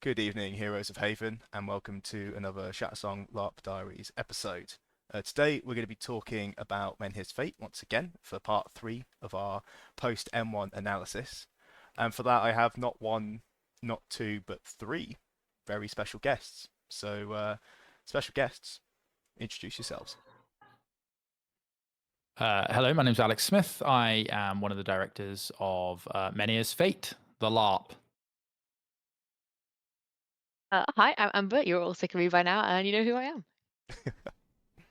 Good evening, Heroes of Haven, and welcome to another Shattersong LARP Diaries episode. Today, we're going to be talking about Menhirs Fate once again for part 3 of our post M1 analysis. And for that, I have not one, not two, but three very special guests. So, special guests, introduce yourselves. Hello, my name's Alex Smith. I am one of the directors of Menhirs Fate, the LARP. Hi, I'm Amber. You're all sick of me by now, and you know who I am.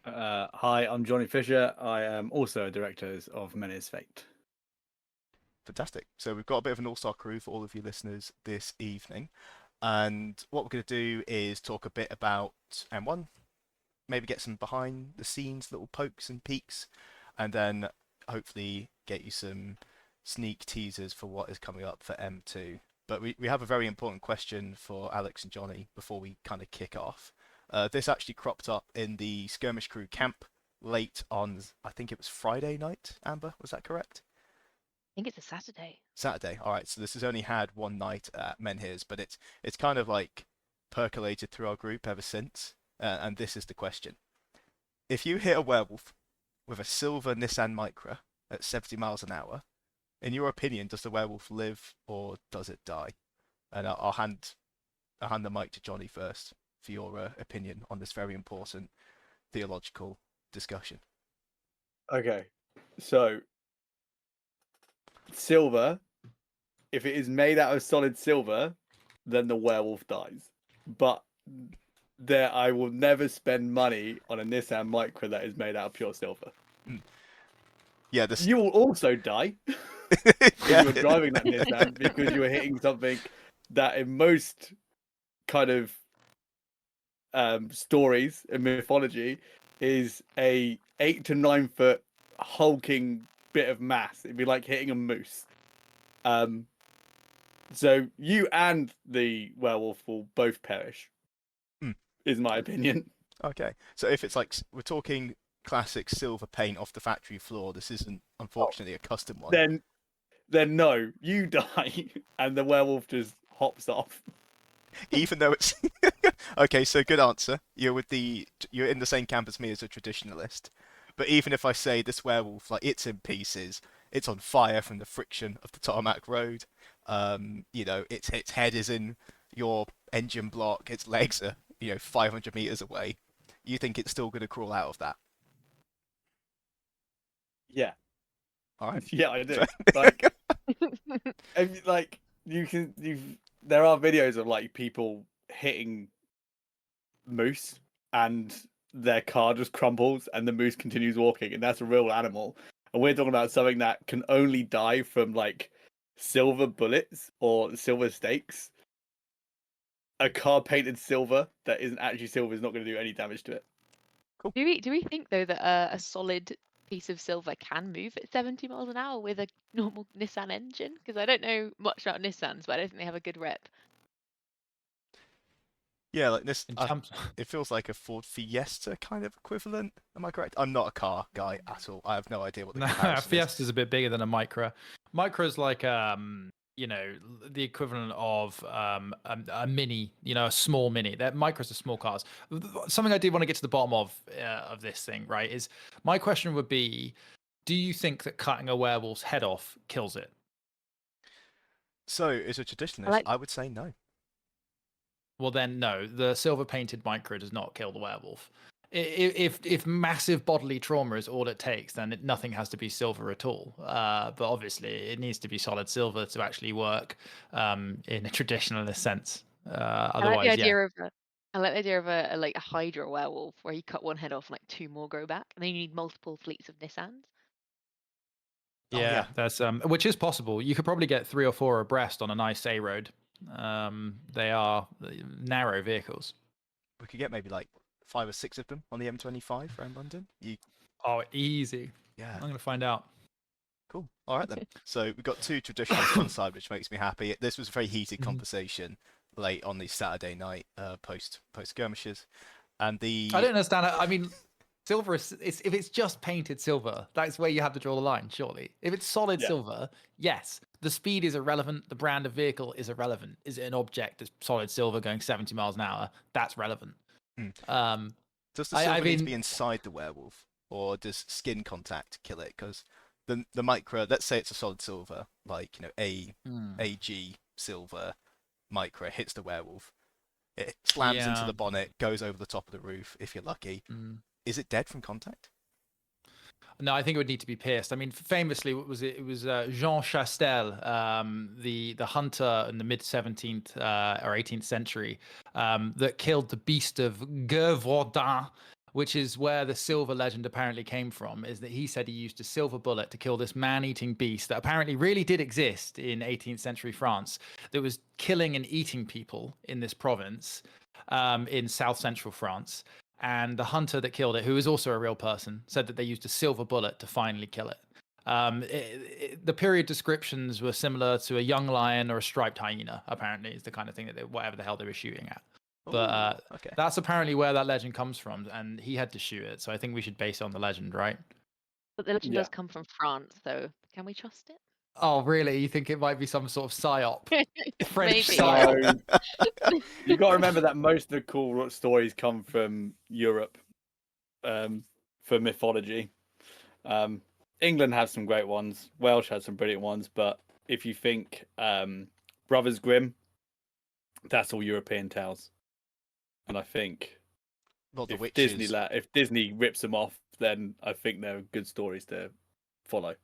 Hi, I'm Johnny Fisher. I am also a director of Menhirs Fate. Fantastic. So we've got a bit of an all-star crew for all of you listeners this evening. And what we're going to do is talk a bit about M1, maybe get some behind the scenes little pokes and peeks, and then hopefully get you some sneak teasers for what is coming up for M2. But we have a very important question for Alex and Johnny before we kind of kick off. This actually cropped up in the skirmish crew camp late on, I think it was Friday night, Amber, was that correct? I think it's a Saturday. Saturday. All right, so this has only had one night at Menhirs, but it's kind of like percolated through our group ever since. And this is the question: if you hit a werewolf with a silver Nissan Micra at 70 miles an hour, in your opinion, does the werewolf live or does it die? And I'll hand the mic to Johnny first for your opinion on this very important theological discussion. Okay, so silver, if it is made out of solid silver, then the werewolf dies. But I will never spend money on a Nissan Micra that is made out of pure silver. Yeah, You will also die if yeah. you're driving that Nissan because you are hitting something that in most kind of stories and mythology is a 8 to 9 foot hulking bit of mass. It'd be like hitting a moose. So you and the werewolf will both perish, is my opinion. Okay, so if it's like we're talking classic silver paint off the factory floor, this isn't unfortunately a custom one. Then no, you die and the werewolf just hops off. Even though it's okay, so good answer. You're in the same camp as me as a traditionalist. But even if I say this werewolf, like it's in pieces, it's on fire from the friction of the tarmac road. Its head is in your engine block. Its legs are 500 meters away. You think it's still going to crawl out of that? Yeah. All right. Yeah, I do. Like, there are videos of like people hitting moose and their car just crumbles and the moose continues walking, and that's a real animal. And we're talking about something that can only die from like silver bullets or silver stakes. A car painted silver that isn't actually silver is not going to do any damage to it. Cool. Do we think though that a solid piece of silver can move at 70 miles an hour with a normal Nissan engine? Because I don't know much about Nissans, but I don't think they have a good rep. Yeah, like this. It feels like a Ford Fiesta kind of equivalent. Am I correct? I'm not a car guy at all. I have no idea what the comparison is. Fiesta's a bit bigger than a Micra. Micra's like the equivalent of a mini, a small mini. That Micras are small cars. Something I did want to get to the bottom of this thing, right? Is my question would be, do you think that cutting a werewolf's head off kills it? So, as a traditionalist, I would say no. Well, then no. The silver painted Micra does not kill the werewolf. If massive bodily trauma is all it takes, then nothing has to be silver at all. But obviously, it needs to be solid silver to actually work in a traditionalist sense. Otherwise, I like the idea of a Hydra werewolf where you cut one head off and like two more grow back, and then you need multiple fleets of Nissans. Yeah, that's which is possible. You could probably get 3 or 4 abreast on a nice A road. They are narrow vehicles. We could get maybe like 5 or 6 of them on the M25 around London. Oh, easy. Yeah. I'm going to find out. Cool. All right, then. So we've got 2 traditionalists on side, which makes me happy. This was a very heated conversation late on the Saturday night post skirmishes. And I don't understand. I mean, Silver is if it's just painted silver, that's where you have to draw the line, surely. If it's solid Yeah. silver, yes, the speed is irrelevant, the brand of vehicle is irrelevant. Is it an object that's solid silver going 70 miles an hour? That's relevant. Hmm. Um, Does the silver need to be inside the werewolf, or does skin contact kill it? Because the micro, let's say it's a solid silver, like AG silver micro hits the werewolf, it slams into the bonnet, goes over the top of the roof if you're lucky. Is it dead from contact? No, I think it would need to be pierced. I mean, famously, what was it? It was Jean Chastel, the hunter in the mid 17th or 18th century, that killed the beast of Gévaudan, which is where the silver legend apparently came from. Is that he said he used a silver bullet to kill this man-eating beast that apparently really did exist in 18th century France, that was killing and eating people in this province in south central France. And the hunter that killed it, who is also a real person, said that they used a silver bullet to finally kill it. The period descriptions were similar to a young lion or a striped hyena, apparently, is the kind of thing that whatever the hell they were shooting at. But okay. That's apparently where that legend comes from, and he had to shoot it. So I think we should base it on the legend, right? But the legend does come from France, so can we trust it? Oh, really? You think it might be some sort of psyop? French Maybe. psyop? So you got to remember that most of the cool stories come from Europe for mythology. England has some great ones. Welsh has some brilliant ones. But if you think Brothers Grimm, that's all European tales. And I think Well, the if witches. if Disney rips them off, then I think they're good stories to follow.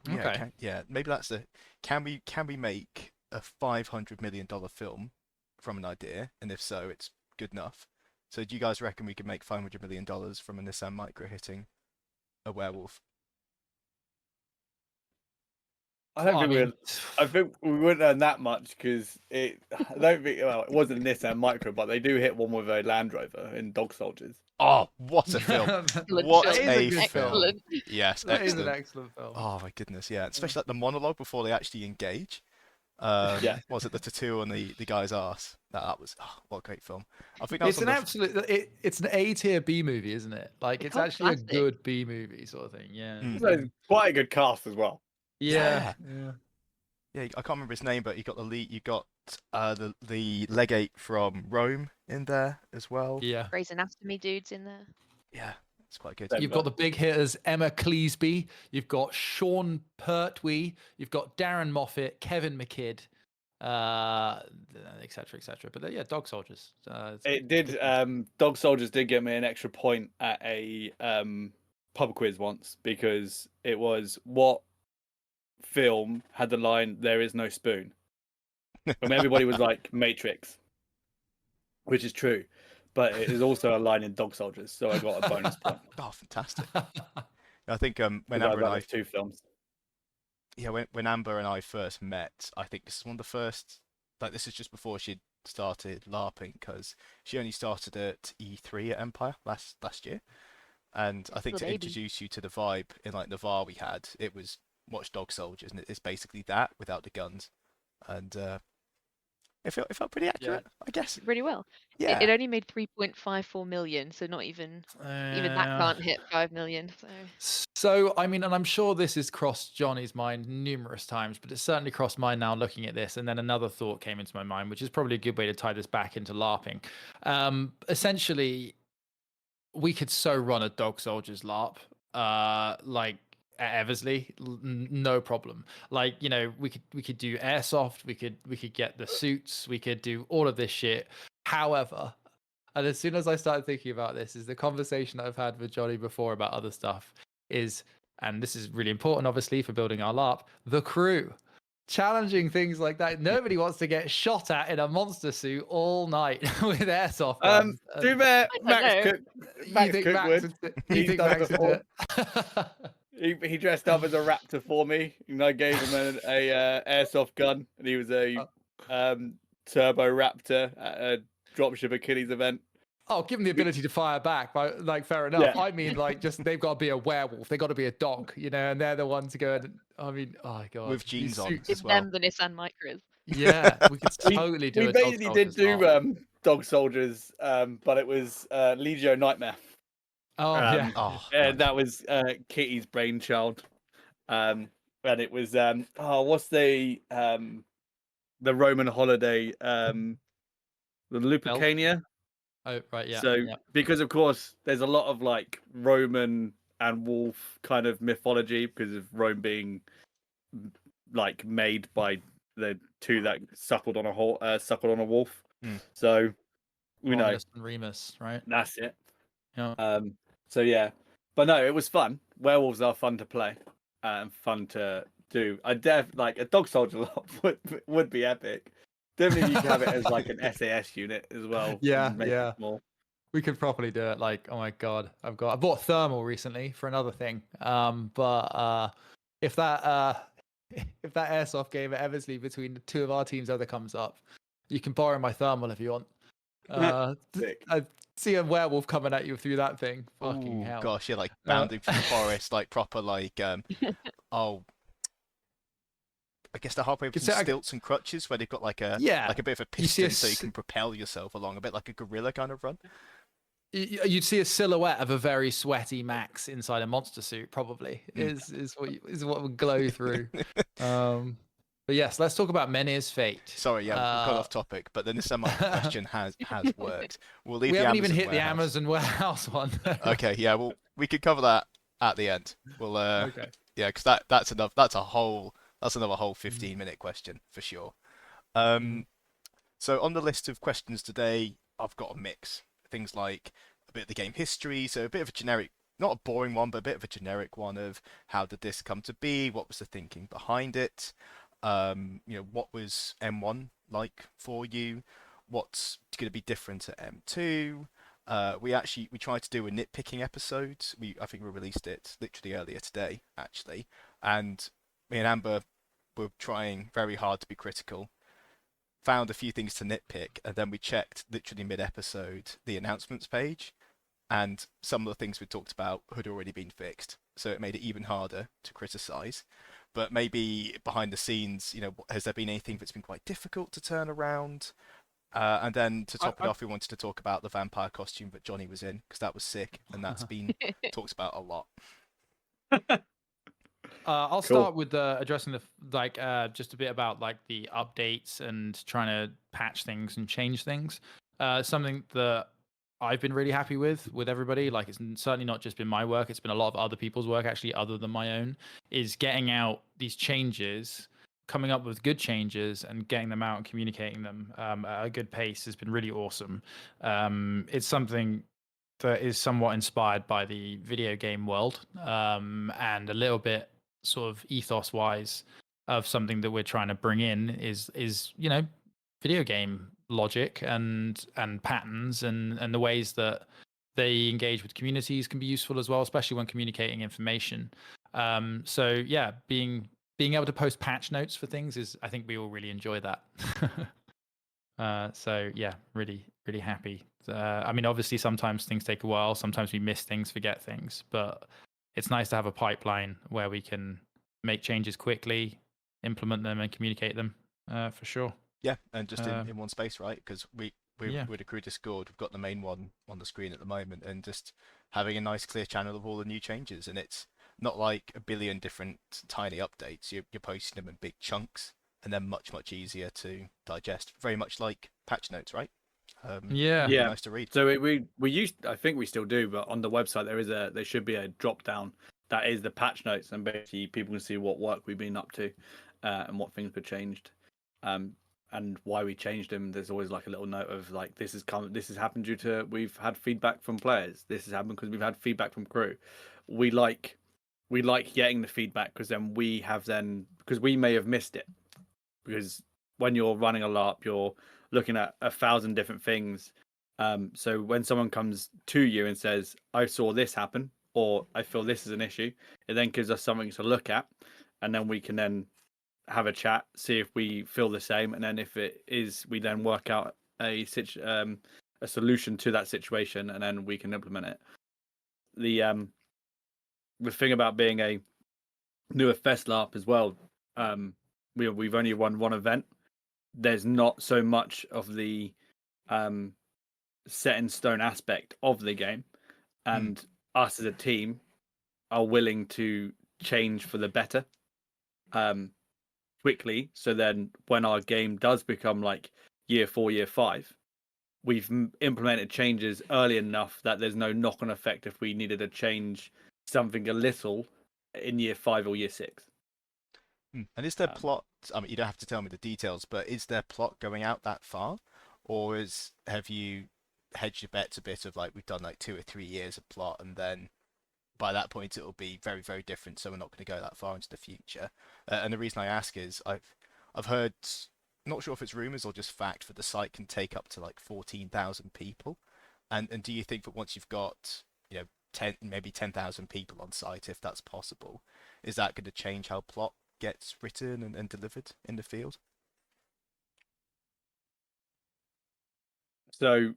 Yeah, Okay. maybe that's the. Can we make a $500 million film from an idea? And if so, it's good enough. So do you guys reckon we could make $500 million from a Nissan Micra hitting a werewolf? I don't think mean, I think we wouldn't earn that much because I don't think. Well, it wasn't Nissan Micro, but they do hit one with a Land Rover in Dog Soldiers. Oh, what a film! Excellent What film. That is a a good film! Excellent. Yes, that is an excellent. excellent film. Oh my goodness, yeah. Especially like the monologue before they actually engage. Yeah. Was it the tattoo on the guy's ass? That was what a great film. I think that was It's an absolute. It's an A tier B movie, isn't it? Like it's cult actually classic. a good B movie sort of thing. Yeah. Mm. So it's quite a good cast as well. Yeah. Yeah, I can't remember his name, but you got the lead. You got the legate from Rome in there as well. Yeah. Grey's Anatomy dudes in there. Yeah, it's quite good. Then- You've got the big hitters Emma Cleesby. You've got Sean Pertwee. You've got Darren Moffat, Kevin McKidd, etc., etc. But yeah, Dog Soldiers. It did. Dog Soldiers did get me an extra point at a pub quiz once because it was what film had the line "There is no spoon," and everybody was like Matrix, which is true, but it is also a line in Dog Soldiers, so I got a bonus point. Oh, fantastic! I think when 'Cause Amber and I've I, had 2 films. yeah, when Amber and I first met, I think this is one of the first. Like this is just before she'd started LARPing because she only started at E3 at Empire last year, and I think Little to baby. introduce you to the vibe in like Navarre we had, it was watch Dog Soldiers, and it's basically that without the guns, and it felt pretty accurate, I guess. Really well. Yeah. It only made 3.54 million, so not even that can't hit 5 million. So, I mean, and I'm sure this has crossed Johnny's mind numerous times, but it's certainly crossed mine now looking at this. And then another thought came into my mind, which is probably a good way to tie this back into LARPing. Essentially, we could so run a Dog Soldiers LARP, like at Eversley, no problem. Like, you know, we could do airsoft, we could get the suits, we could do all of this shit. However, and as soon as I started thinking about this, is the conversation that I've had with Johnny before about other stuff is, and this is really important, obviously, for building our LARP, the crew. Challenging things like that. Nobody wants to get shot at in a monster suit all night with airsoft guns. Do that, I don't Max know. Cook. You Max think Cook Max would. would- He's you think done it Max would do it? He dressed up as a raptor for me, and I gave him a airsoft gun, and he was a turbo raptor at a dropship Achilles event. Oh, give them the ability to fire back, but like fair enough. Yeah. I mean, like just they've got to be a werewolf, they've got to be a dog, you know, and they're the ones to go and I mean, oh my god, With these jeans on. suits- As It's well. them, the Nissan Micras. Yeah, we could totally do. We a Dog basically did Soldiers do LARP. Dog Soldiers, but it was Legio Nightmare. Oh yeah. Oh, Yeah, nice. that was Kitty's brainchild. And it was what's the Roman holiday, the Lupercalia. Oh right, yeah. So Yeah. because of course there's a lot of like Roman and wolf kind of mythology because of Rome being like made by the two that suckled on a wolf. Mm. So you know Romulus and Remus, right? that's it. Yeah. So yeah, but no, it was fun. Werewolves are fun to play and fun to do. Like a dog soldier lot would be epic. Definitely, you could have it as like an SAS unit as well. Yeah, and make yeah. it small. We could properly do it. Like, oh my god, I bought thermal recently for another thing. But if that if that airsoft game at Eversley between the two of our teams ever comes up, you can borrow my thermal if you want. Sick. I see a werewolf coming at you through that thing. Fucking Ooh, hell. gosh, yeah, like bounding through the forest, like proper, like oh, I guess they're halfway Could between say I- stilts and crutches, where they've got like a Yeah. bit of a You see a piston, so you s- can propel yourself along, a bit like a gorilla kind of run. You'd see a silhouette of a very sweaty Max inside a monster suit. Probably is what would glow through. But yes, let's talk about Menhirs Fate. Sorry, yeah, we got off topic, but the Nissan Micro question has worked. We'll leave We the haven't Amazon even hit warehouse. the Amazon warehouse one. Okay, yeah, well, we could cover that at the end. We'll Okay. yeah, because that's enough. That's another whole 15-minute question for sure. So on the list of questions today, I've got a mix. Things like a bit of the game history, so a bit of a generic, not a boring one, but a bit of a generic one of how did this come to be? What was the thinking behind it? What was M1 like for you? What's going to be different at M2? We tried to do a nitpicking episode. I think we released it literally earlier today, actually, and me and Amber were trying very hard to be critical. Found a few things to nitpick, and then we checked literally mid-episode the announcements page, and some of the things we talked about had already been fixed, so it made it even harder to criticize. But maybe behind the scenes, has there been anything that's been quite difficult to turn around? And then to top it off, we wanted to talk about the vampire costume that Johnny was in, because that was sick, and that's been talked about a lot. I'll start with addressing just a bit about like the updates and trying to patch things and change things. Something that I've been really happy with everybody, like it's certainly not just been my work, it's been a lot of other people's work actually other than my own, is getting out these changes, coming up with good changes and getting them out and communicating them at a good pace has been really awesome. It's something that is somewhat inspired by the video game world and a little bit sort of ethos wise of something that we're trying to bring in is video game logic and patterns and the ways that they engage with communities can be useful as well, especially when communicating information. So yeah, being able to post patch notes for things is, I think we all really enjoy that. So yeah, really happy. I mean, obviously sometimes things take a while, sometimes we miss things, forget things, but it's nice to have a pipeline where we can make changes quickly, implement them and communicate them, for sure. Yeah, and just in one space, right? Because with a crew Discord, we've got the main one on the screen at the moment, and just having a nice clear channel of all the new changes, and it's not like a billion different tiny updates. You're posting them in big chunks, and they're much easier to digest. Very much like patch notes, right? Yeah. Nice to read. So we used, I think we still do, but on the website there should be a drop down that is the patch notes, and basically people can see what work we've been up to, and what things were changed, and why we changed them. There's always like a little note of like this has happened due to we've had feedback from players. This has happened because we've had feedback from crew. We like getting the feedback because then because we may have missed it, because when you're running a LARP, you're looking at 1,000 different things. So when someone comes to you and says, I saw this happen, or I feel this is an issue, it then gives us something to look at. And then we can then have a chat, see if we feel the same. And then if it is, we then work out a solution to that situation, and then we can implement it. The thing about being a newer Fest LARP as well, we've only run one event. There's not so much of the set in stone aspect of the game, and us as a team are willing to change for the better quickly. So then when our game does become like year 4, year 5, we've implemented changes early enough that there's no knock-on effect if we needed to change something a little in year 5 or year 6. And is there plot? I mean, you don't have to tell me the details, but is there plot going out that far, or have you hedged your bets a bit of like we've done like 2 or 3 years of plot, and then by that point it'll be very very different, so we're not going to go that far into the future. And the reason I ask is I've heard, not sure if it's rumors or just fact, that the site can take up to like 14,000 people, and do you think that once you've got 10 maybe 10,000 people on site, if that's possible, is that going to change how plot gets written and delivered in the field? So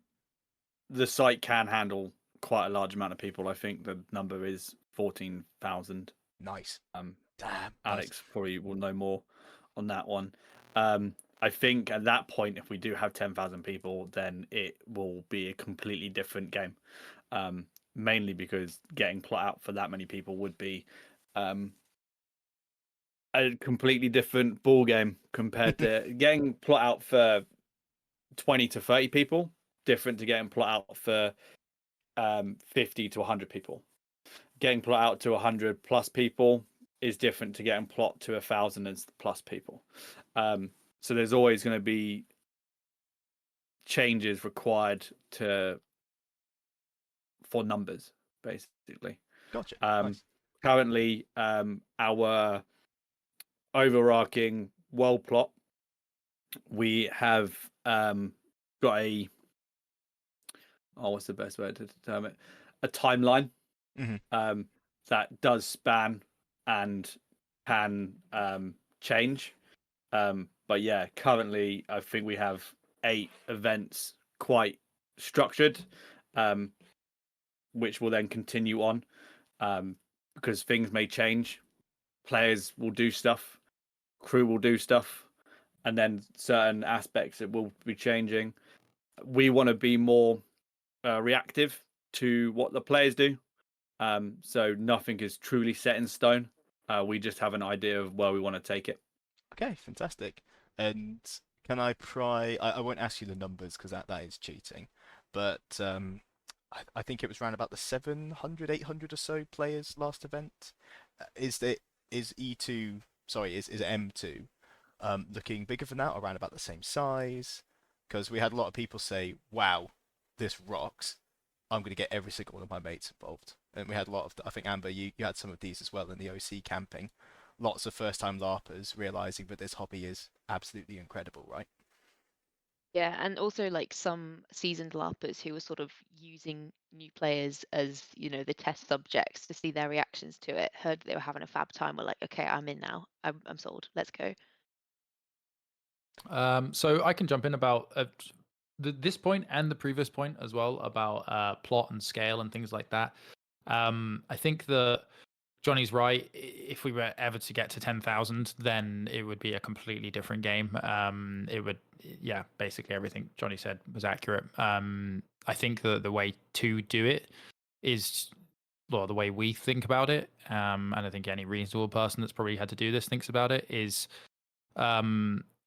the site can handle quite a large amount of people. I think the number is 14,000. Nice. Damn, nice. Alex probably will know more on that one. I think at that point, if we do have 10,000 people, then it will be a completely different game. Mainly because getting plot out for that many people would be a completely different ball game compared to getting plot out for 20 to 30 people. Different to getting plot out for 50 to 100 people. Getting plot out to 100 plus people is different to getting plot to 1,000 plus people. So there's always going to be changes required for numbers, basically. Gotcha. Um, Nice. Currently, our overarching world plot, we have got what's the best way to term it? A timeline that does span and can change. But yeah, currently I think we have 8 events quite structured, which will then continue on because things may change. Players will do stuff, crew will do stuff, and then certain aspects it will be changing. We want to be more reactive to what the players do. So nothing is truly set in stone. We just have an idea of where we want to take it. Okay, fantastic. And can I pry? I won't ask you the numbers because that is cheating. But I think it was around about the 700, 800 or so players last event. Is E2, sorry, is M2 looking bigger than that, or around about the same size? Because we had a lot of people say, "Wow, this rocks. I'm going to get every single one of my mates involved." And we had a lot of, I think Amber, you had some of these as well in the OC camping. Lots of first-time LARPers realizing that this hobby is absolutely incredible, right? Yeah, and also like some seasoned LARPers who were sort of using new players as, the test subjects to see their reactions to it, heard they were having a fab time, were like, okay, I'm in now. I'm sold. Let's go. So I can jump in about this point and the previous point as well about plot and scale and things like that. I think that Johnny's right. If we were ever to get to 10,000, then it would be a completely different game. It would, yeah, basically everything Johnny said was accurate. I think that the way to do it is, well, the way we think about it, and I think any reasonable person that's probably had to do this thinks about it, is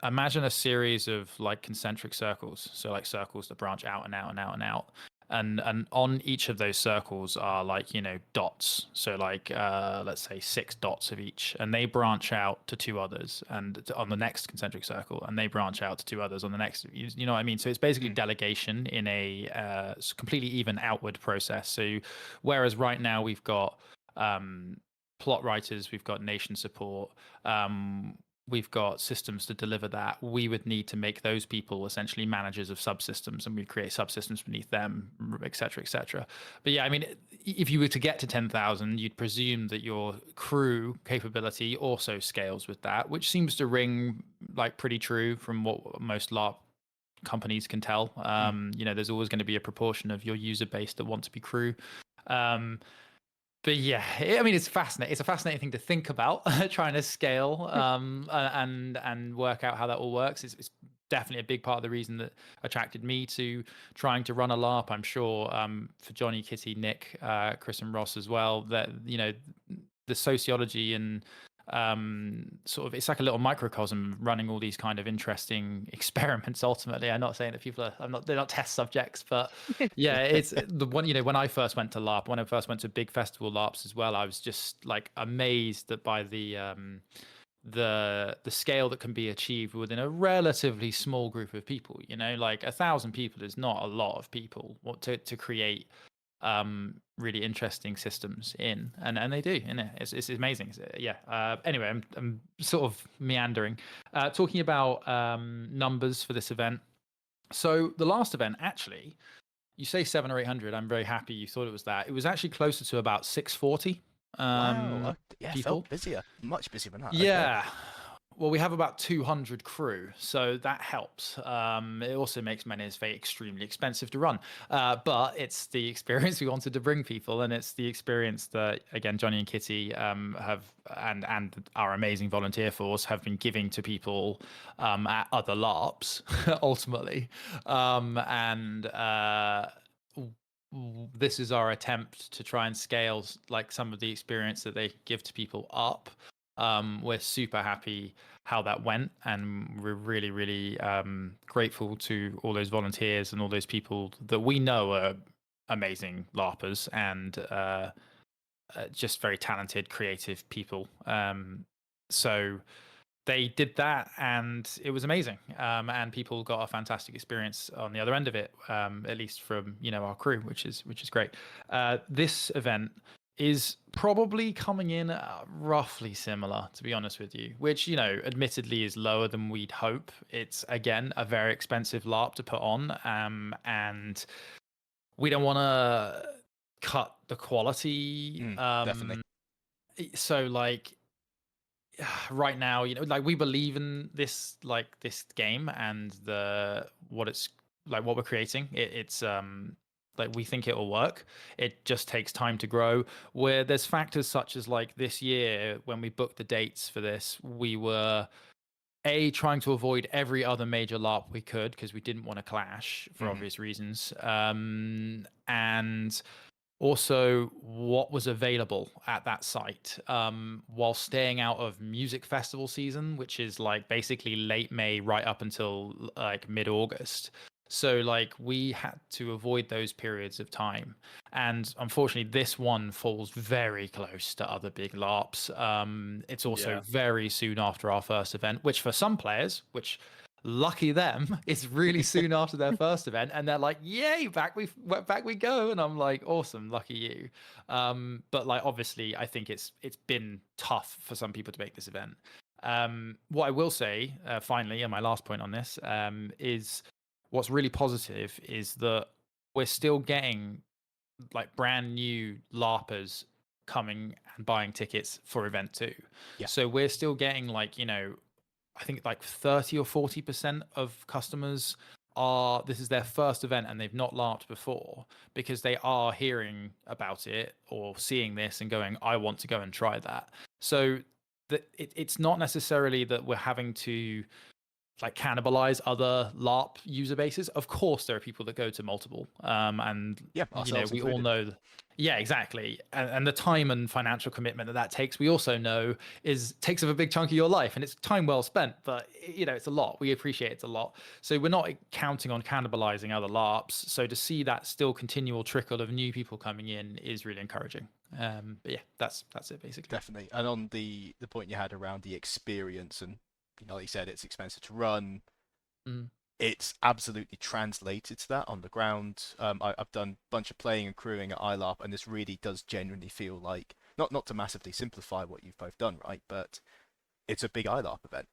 imagine a series of like concentric circles. So like circles that branch out and out and out and out. And on each of those circles are like, dots. So like let's say 6 dots of each, and they branch out to 2 others and on the next concentric circle, and they branch out to 2 others on the next. You know what I mean? So it's basically delegation in a completely even outward process. So whereas right now we've got plot writers, we've got nation support, we've got systems to deliver that, we would need to make those people essentially managers of subsystems, and we create subsystems beneath them, et cetera, et cetera. But yeah, I mean, if you were to get to 10,000, you'd presume that your crew capability also scales with that, which seems to ring like pretty true from what most LARP companies can tell. There's always going to be a proportion of your user base that want to be crew. But yeah, I mean, it's fascinating. It's a fascinating thing to think about, trying to scale and work out how that all works. It's definitely a big part of the reason that attracted me to trying to run a LARP. I'm sure for Johnny, Kitty, Nick, Chris, and Ross as well, that the sociology and sort of, it's like a little microcosm running all these kind of interesting experiments. Ultimately, I'm not saying that people are they're not test subjects, but yeah, it's the one. When I first went to LARP, when I first went to big festival LARPs as well, I was just like amazed that by the scale that can be achieved within a relatively small group of people. Like 1,000 people is not a lot of people to create really interesting systems in, and they do, it's amazing. Anyway, I'm sort of meandering, talking about numbers for this event. So the last event, actually, you say 700 or 800. I'm very happy you thought it was that. It was actually closer to about 640 Wow. Yeah, people. felt busier. Much busier than that. Yeah. Okay. Well, we have about 200 crew, so that helps. It also makes Menhirs Fate extremely expensive to run, but it's the experience we wanted to bring people, and it's the experience that, again, Johnny and Kitty have, and our amazing volunteer force have been giving to people at other LARPs, ultimately. This is our attempt to try and scale like some of the experience that they give to people up. We're super happy how that went, and we're really, really grateful to all those volunteers and all those people that we know are amazing LARPers and just very talented, creative people. So they did that, and it was amazing. And people got a fantastic experience on the other end of it, at least from our crew, which is great. This event is probably coming in roughly similar, to be honest with you, which admittedly is lower than we'd hope. It's, again, a very expensive LARP to put on, and we don't want to cut the quality. Definitely. So like right now, like, we believe in this game and what we're creating. It's like, we think it will work. It just takes time to grow. Where there's factors such as, like, this year when we booked the dates for this, we were trying to avoid every other major LARP we could because we didn't want to clash for obvious reasons, and also what was available at that site, while staying out of music festival season, which is like basically late May right up until like mid-August. So like, we had to avoid those periods of time, and unfortunately this one falls very close to other big LARPs. It's also very soon after our first event, which for some players, which lucky them, it's really soon after their first event, and they're like, yay, back we go. And I'm like, awesome, lucky you. But like, obviously I think it's been tough for some people to make this event. What I will say, finally, and my last point on this, is what's really positive is that we're still getting like brand new LARPers coming and buying tickets for event 2. So we're still getting like, I think like 30 or 40% of customers this is their first event and they've not LARPed before, because they are hearing about it or seeing this and going, I want to go and try that. So it's not necessarily that we're having to like cannibalize other LARP user bases. Of course, there are people that go to multiple, and we all know. Yeah, exactly. And the time and financial commitment that takes, we also know takes up a big chunk of your life, and it's time well spent. But it's a lot. We appreciate it's a lot. So we're not counting on cannibalizing other LARPs. So to see that still continual trickle of new people coming in is really encouraging. But yeah, that's it basically. Definitely. And on the point you had around the experience, and like you said, it's expensive to run. It's absolutely translated to that on the ground. I've done a bunch of playing and crewing at ILARP, and this really does genuinely feel like, not to massively simplify what you've both done, right, but it's a big ILARP event.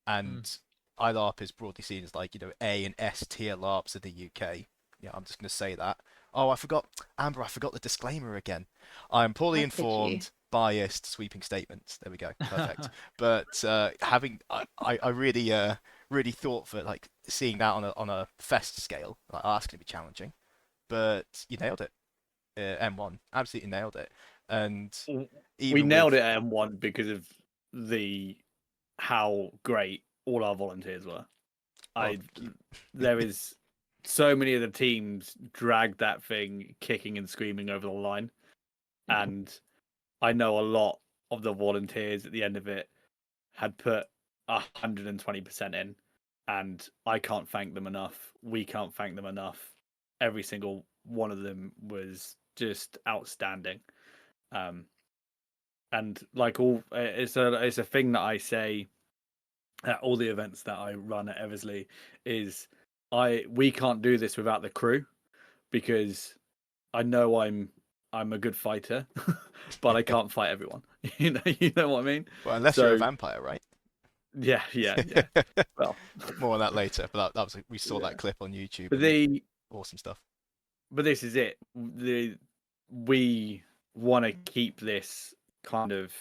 And ILARP is broadly seen as like, A and S tier LARPs in the UK. Yeah, I'm just going to say that. Oh, I forgot the disclaimer again. I'm poorly informed, biased, sweeping statements. There we go. Perfect. But I really thought for like seeing that on a fest scale, like, that's going to be challenging. But you nailed it. M1 absolutely nailed it. And we nailed it at M1 because of how great all our volunteers were. I thank you. there is so many of the teams dragged that thing kicking and screaming over the line, and I know a lot of the volunteers at the end of it had put 120% in, and I can't thank them enough. We can't thank them enough. Every single one of them was just outstanding. And like it's a thing that I say at all the events that I run at Eversley is we can't do this without the crew, because I know I'm a good fighter, but I can't fight everyone. You know what I mean? Well, unless you're a So vampire, right? yeah. Well, More on that later. But that was we saw yeah. that clip on YouTube. But And awesome stuff. but this is it. We want to keep this kind of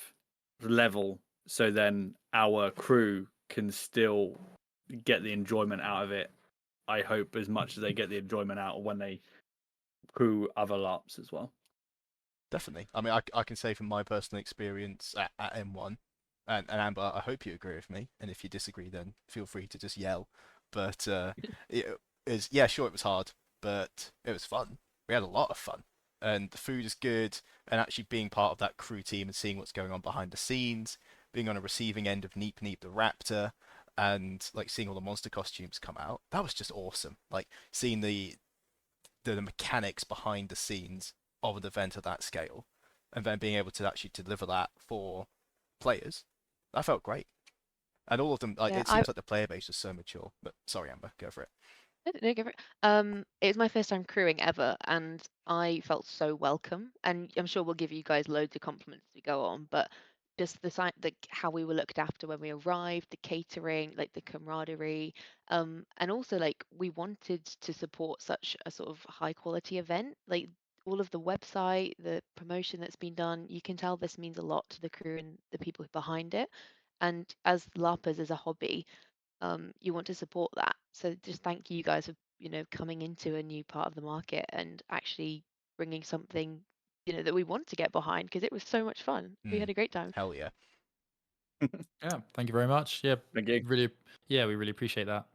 level, so then our crew can still get the enjoyment out of it. I hope as much as they get the enjoyment out of when they crew other laps as well. Definitely. I mean, I can say from my personal experience at M1, and Amber, I hope you agree with me. And if you disagree, then feel free to just yell. But it is, yeah, sure, it was hard, but it was fun. We had a lot of fun, and the food is good. And actually being part of that crew team and seeing what's going on behind the scenes, being on a receiving end of Neep Neep the Raptor, and like seeing all the monster costumes come out, that was just awesome. Like seeing the mechanics behind the scenes of an event at that scale, and then being able to actually deliver that for players, that felt great. And all of them, like Yeah, it seems like the player base was so mature. But sorry, Amber, go for it. No, go for it. It was my first time crewing ever, and I felt so welcome. And I'm sure we'll give you guys loads of compliments as we go on, but just how we were looked after when we arrived, the catering, like the camaraderie, and also like we wanted to support such a sort of high quality event. Like all of the website, the promotion that's been done, you can tell this means a lot to the crew and the people behind it. And as LARPers as a hobby, you want to support that. So just thank you guys for, coming into a new part of the market and actually bringing something, that we want to get behind, because it was so much fun. We had a great time. Hell yeah. Yeah, thank you very much. Yeah, Thank you. really, we really appreciate that.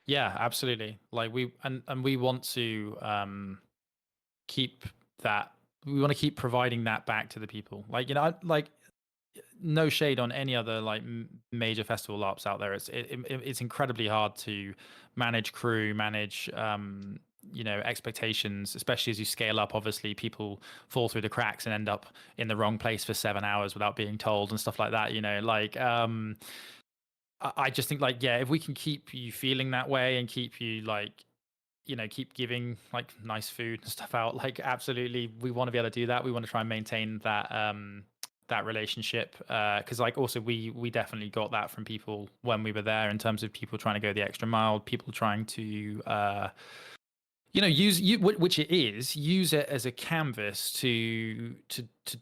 Yeah, absolutely. Like we want to keep that. We want to keep providing that back to the people. Like like no shade on any other like major festival LARPs out there. It's incredibly hard to manage crew, manage expectations, especially as you scale up. Obviously, people fall through the cracks and end up in the wrong place for 7 hours without being told and stuff like that. Like I just think like if we can keep you feeling that way and keep you like keep giving like nice food and stuff out, like absolutely we want to be able to do that. We want to try and maintain that that relationship, because like also we definitely got that from people when we were there, in terms of people trying to go the extra mile, people trying to which it is, use it as a canvas to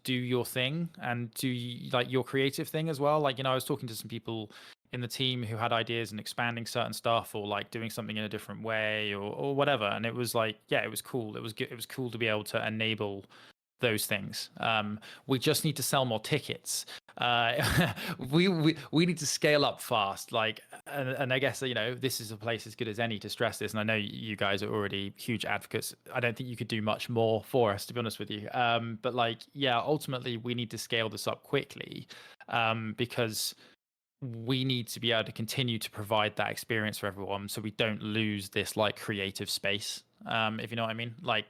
do your thing and do like your creative thing as well. Like I was talking to some people in the team who had ideas and expanding certain stuff, or like doing something in a different way, or whatever, and it was like it was cool. It was good. It was cool to be able to enable those things. We just need to sell more tickets. We need to scale up fast. Like, and I guess this is a place as good as any to stress this. And I know you guys are already huge advocates. I don't think you could do much more for us, to be honest with you. But like, ultimately we need to scale this up quickly, because we need to be able to continue to provide that experience for everyone, so we don't lose this like creative space. If you know what I mean. Like,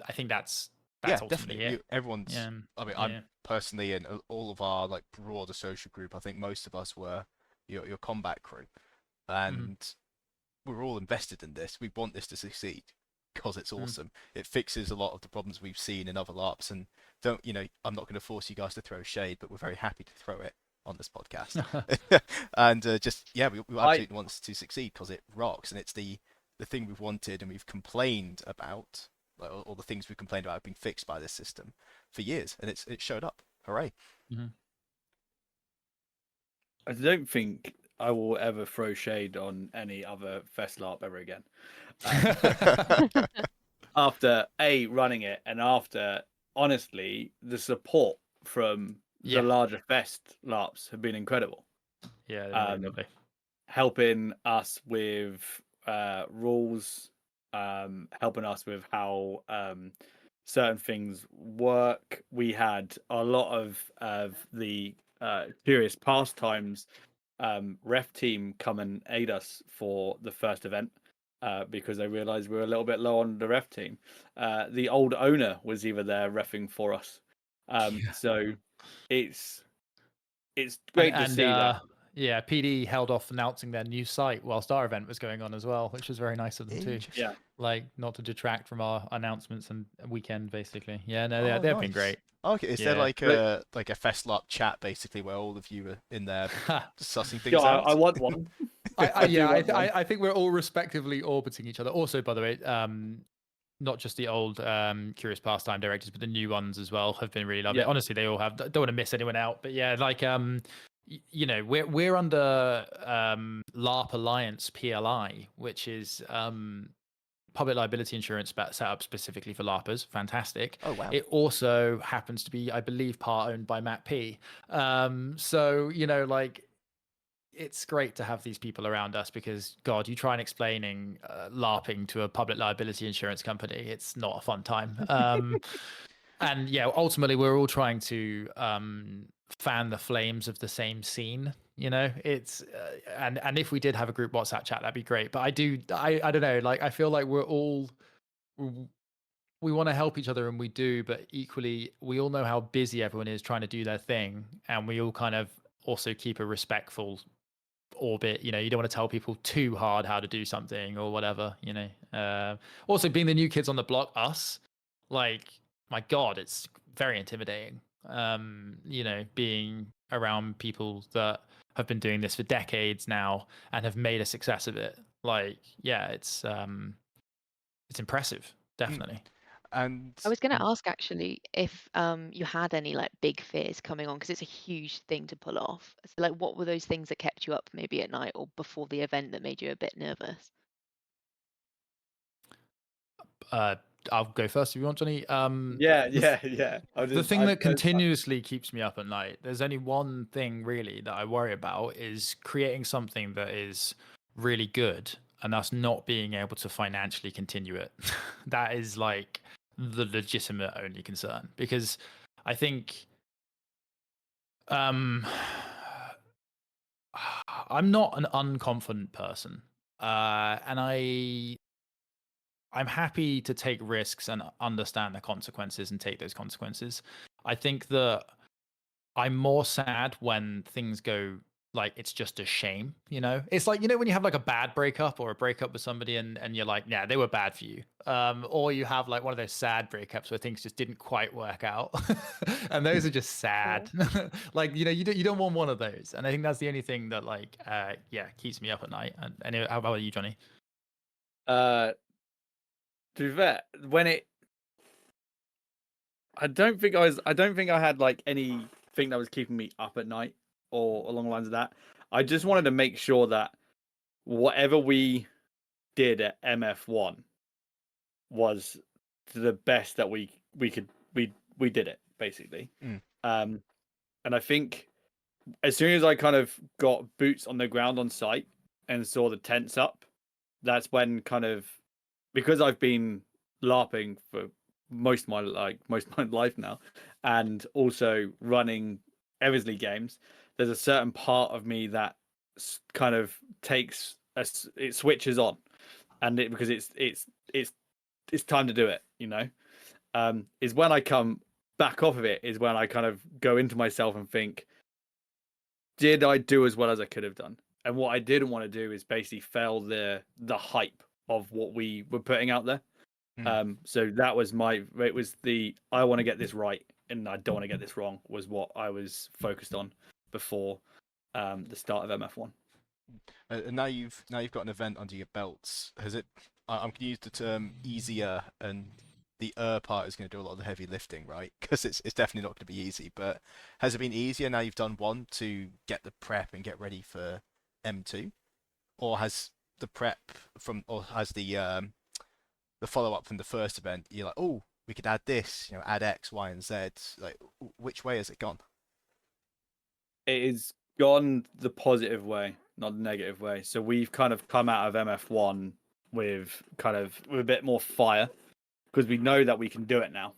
I think that's Yeah, ultimately definitely. it. Everyone's. Yeah. I mean, Yeah. I'm personally in all of our like broader social group. I think most of us were your combat crew, and we're all invested in this. We want this to succeed because it's awesome. It fixes a lot of the problems we've seen in other LARPs, and I'm not going to force you guys to throw shade, but we're very happy to throw it on this podcast. And we absolutely want this to succeed because it rocks, and it's the thing we've wanted and we've complained about. Like, all the things we've complained about have been fixed by this system for years, and it showed up. Hooray! I don't think I will ever throw shade on any other Fest LARP ever again. After running it, and after honestly the support from the larger Fest LARPs have been incredible. Yeah, they're really lovely. helping us with rules, helping us with how certain things work. We had a lot of the Curious Pastimes ref team come and aid us for the first event because they realised we were a little bit low on the ref team. The old owner was either there refing for us. So it's great to see that. Yeah, PD held off announcing their new site whilst our event was going on as well, which was very nice of them too. Interesting. Yeah. Like, not to detract from our announcements and weekend, basically. Yeah, no, Oh, they've nice. been great. Okay, is there Yeah. like a FestLARP chat basically where all of you are in there sussing things Yeah, out? I want one. I think we're all respectively orbiting each other. Also, by the way, not just the old Curious Pastime directors, but the new ones as well have been really lovely. Yeah. Honestly, they all have. Don't want to miss anyone out, but yeah, like you know, we're under LARP Alliance PLI, which is public liability insurance set up specifically for LARPers. Fantastic. Oh wow. It also happens to be, I believe, part owned by Matt P. So you know, like, it's great to have these people around us because, God, you try and explaining LARPing to a public liability insurance company, it's not a fun time. And yeah, ultimately, we're all trying to fan the flames of the same scene. You know, it's and if we did have a group WhatsApp chat, that'd be great. But I don't know, like, I feel like we want to help each other, and we do, but equally, we all know how busy everyone is trying to do their thing, and we all kind of also keep a respectful orbit. You know, you don't want to tell people too hard how to do something or whatever, you know. Also, being the new kids on the block, like, my God, it's very intimidating. You know, being around people that have been doing this for decades now and have made a success of it. Like, yeah, it's impressive, definitely. And I was going to ask actually if you had any like big fears coming on, because it's a huge thing to pull off. So like, what were those things that kept you up maybe at night or before the event that made you a bit nervous? I'll go first if you want, Johnny. Yeah. The thing that continuously keeps me up at night, there's only one thing really that I worry about, is creating something that is really good and us not being able to financially continue it. That is like the legitimate only concern, because I think I'm not an unconfident person, and I'm happy to take risks and understand the consequences and take those consequences. I think that I'm more sad when things go like it's just a shame, you know? It's like, you know, when you have like a bad breakup or a breakup with somebody and you're like, yeah, they were bad for you. Or you have like one of those sad breakups where things just didn't quite work out. And those are just sad. Like, you know, you don't want one of those. And I think that's the only thing that like, yeah, keeps me up at night. And anyway, how about you, Johnny? To be fair, I don't think I had like anything that was keeping me up at night or along the lines of that. I just wanted to make sure that whatever we did at MF1 was the best that we did it, basically. And I think as soon as I kind of got boots on the ground on site and saw the tents up, that's when kind of, because I've been LARPing for most of my life now, and also running Eversley games, there's a certain part of me that kind of it switches on, and because it's time to do it, you know. Is when I come back off of it, is when I kind of go into myself and think, did I do as well as I could have done? And what I didn't want to do is basically fail the hype of what we were putting out there. So that was I want to get this right and I don't want to get this wrong, was what I was focused on before the start of MF1. And now you've got an event under your belts. Has it? I'm going to use the term easier, and the part is going to do a lot of the heavy lifting, right? Because it's definitely not going to be easy. But has it been easier now you've done one to get the prep and get ready for M2, or has the follow up from the first event, you're like, oh, we could add this, you know, add X, Y, and Z. Like, which way has it gone? It has gone the positive way. not the negative way. So we've kind of come out of MF1 with a bit more fire because we know that we can do it now,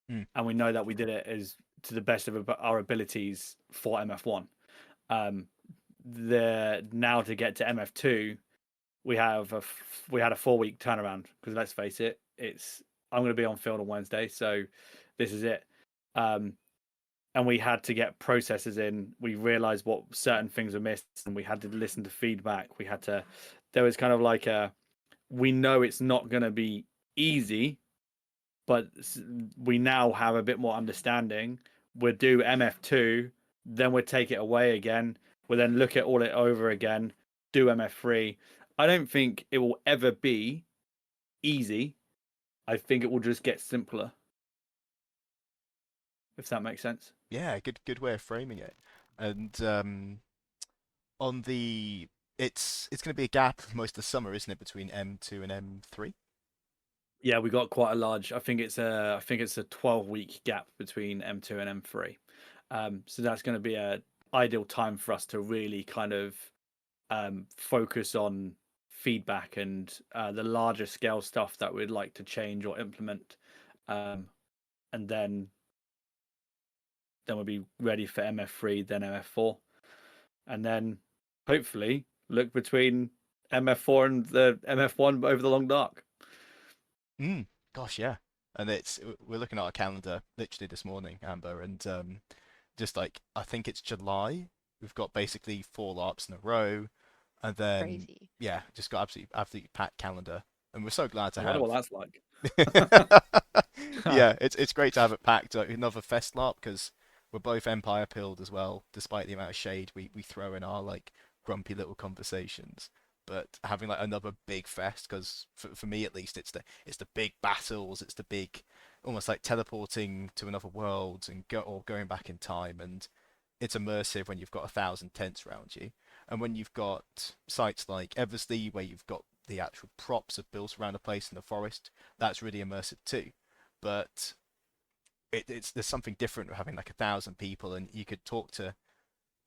and we know that we did it as to the best of our abilities for MF1. Now to get to MF2, we had a 4-week turnaround because let's face it, I'm going to be on field on Wednesday, so this is it. And we had to get processes in. We realized what certain things were missed, and we had to listen to feedback. There was kind of like we know it's not going to be easy, but we now have a bit more understanding. We'll do MF2, then we'll take it away again. We'll then look at all it over again, do MF3. I don't think it will ever be easy. I think it will just get simpler. If that makes sense. Yeah, good way of framing it. And on the it's going to be a gap for most of the summer, isn't it, between M2 and M3? Yeah, we got quite a large. I think it's a 12-week gap between M2 and M3. So that's going to be a ideal time for us to really kind of focus on feedback and the larger scale stuff that we'd like to change or implement, and then we'll be ready for MF3, then MF4, and then hopefully look between MF4 and the MF1 over the long dark. Gosh, yeah. And we're looking at our calendar literally this morning, Amber, and just like I think it's July. We've got basically 4 LARPs in a row, and then Crazy. yeah, just got absolutely packed calendar, and we're so glad to I have. wonder what that's like. Yeah, it's great to have it packed. Another Fest LARP because we're both Empire pilled as well, despite the amount of shade we throw in our like grumpy little conversations. But having like another big fest, because for me at least, it's the big battles, it's the big, almost like teleporting to another world and going back in time, and it's immersive when you've got 1,000 tents around you, and when you've got sites like Eversley where you've got the actual props are built around a place in the forest, that's really immersive too. But there's something different with having like 1,000 people, and you could talk to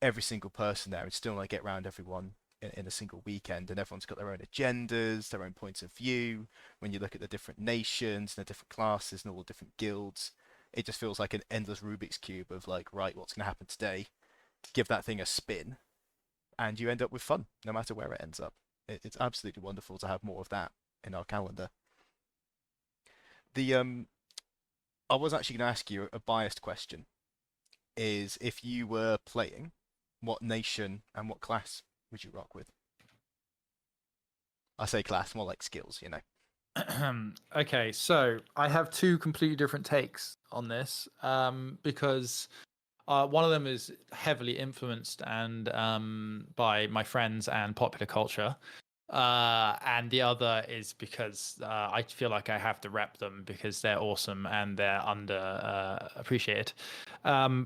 every single person there and still not get around everyone in a single weekend, and everyone's got their own agendas, their own points of view. When you look at the different nations and the different classes and all the different guilds, it just feels like an endless Rubik's cube of like, right, what's going to happen today? Give that thing a spin, and you end up with fun, no matter where it ends up. It's absolutely wonderful to have more of that in our calendar. The I was actually going to ask you a biased question. Is if you were playing, what nation and what class would you rock with? I say class, more like skills, you know. Okay, so I have 2 completely different takes on this, because one of them is heavily influenced and by my friends and popular culture, and the other is because I feel like I have to rep them because they're awesome and they're under appreciated.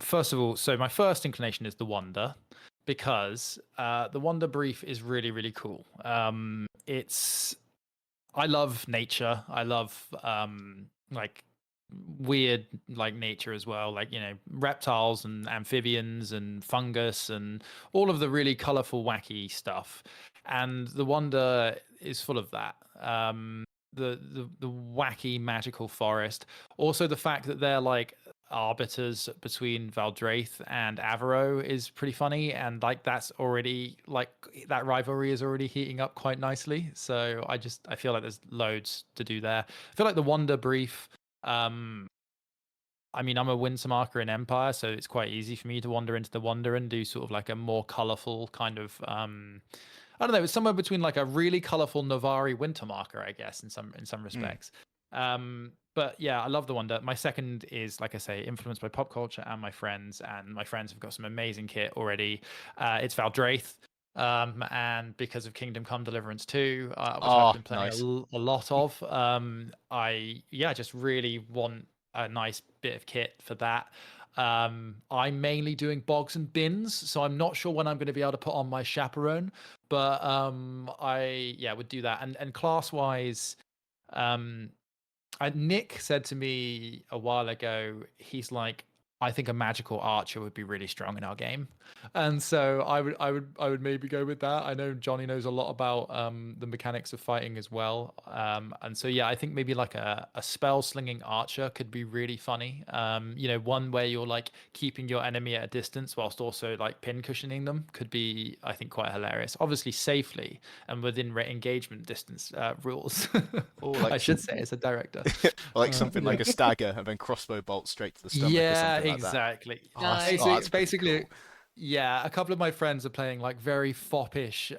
First of all, so my first inclination is the Wonder, because the Wonder brief is really, really cool. I love nature. I love like weird like nature as well, like, you know, reptiles and amphibians and fungus and all of the really colorful wacky stuff, and the Wonder is full of that. The wacky magical forest, also the fact that they're like arbiters between Valdraith and Avaro is pretty funny, and like that's already like that rivalry is already heating up quite nicely, so I feel like there's loads to do there. I feel like the Wonder brief, I mean, I'm a Winter marker in Empire, so it's quite easy for me to wander into the Wonder and do sort of like a more colorful kind of I don't know, it's somewhere between like a really colorful Navari Winter marker, I guess, in some respects. But yeah, I love the Wonder. My second is, like I say, influenced by pop culture and my friends have got some amazing kit already. It's Valdraith. And because of Kingdom Come Deliverance 2, which I've been playing Nice. a lot of, I just really want a nice bit of kit for that. I'm mainly doing bogs and bins, so I'm not sure when I'm going to be able to put on my chaperone, but I would do that. And class wise, Nick said to me a while ago, he's like, I think a magical archer would be really strong in our game, and so I would maybe go with that. I know Johnny knows a lot about the mechanics of fighting as well, and so yeah, I think maybe like a spell slinging archer could be really funny. One where you're like keeping your enemy at a distance whilst also like pin cushioning them could be, I think, quite hilarious. Obviously safely and within engagement distance rules. Or like I should say as a director. like something Yeah. like a stagger and then crossbow bolt straight to the stomach or Yeah, something like that. exactly. Oh, that's, Nice. oh, Basically, that's pretty basically, cool. yeah. A couple of my friends are playing like very foppish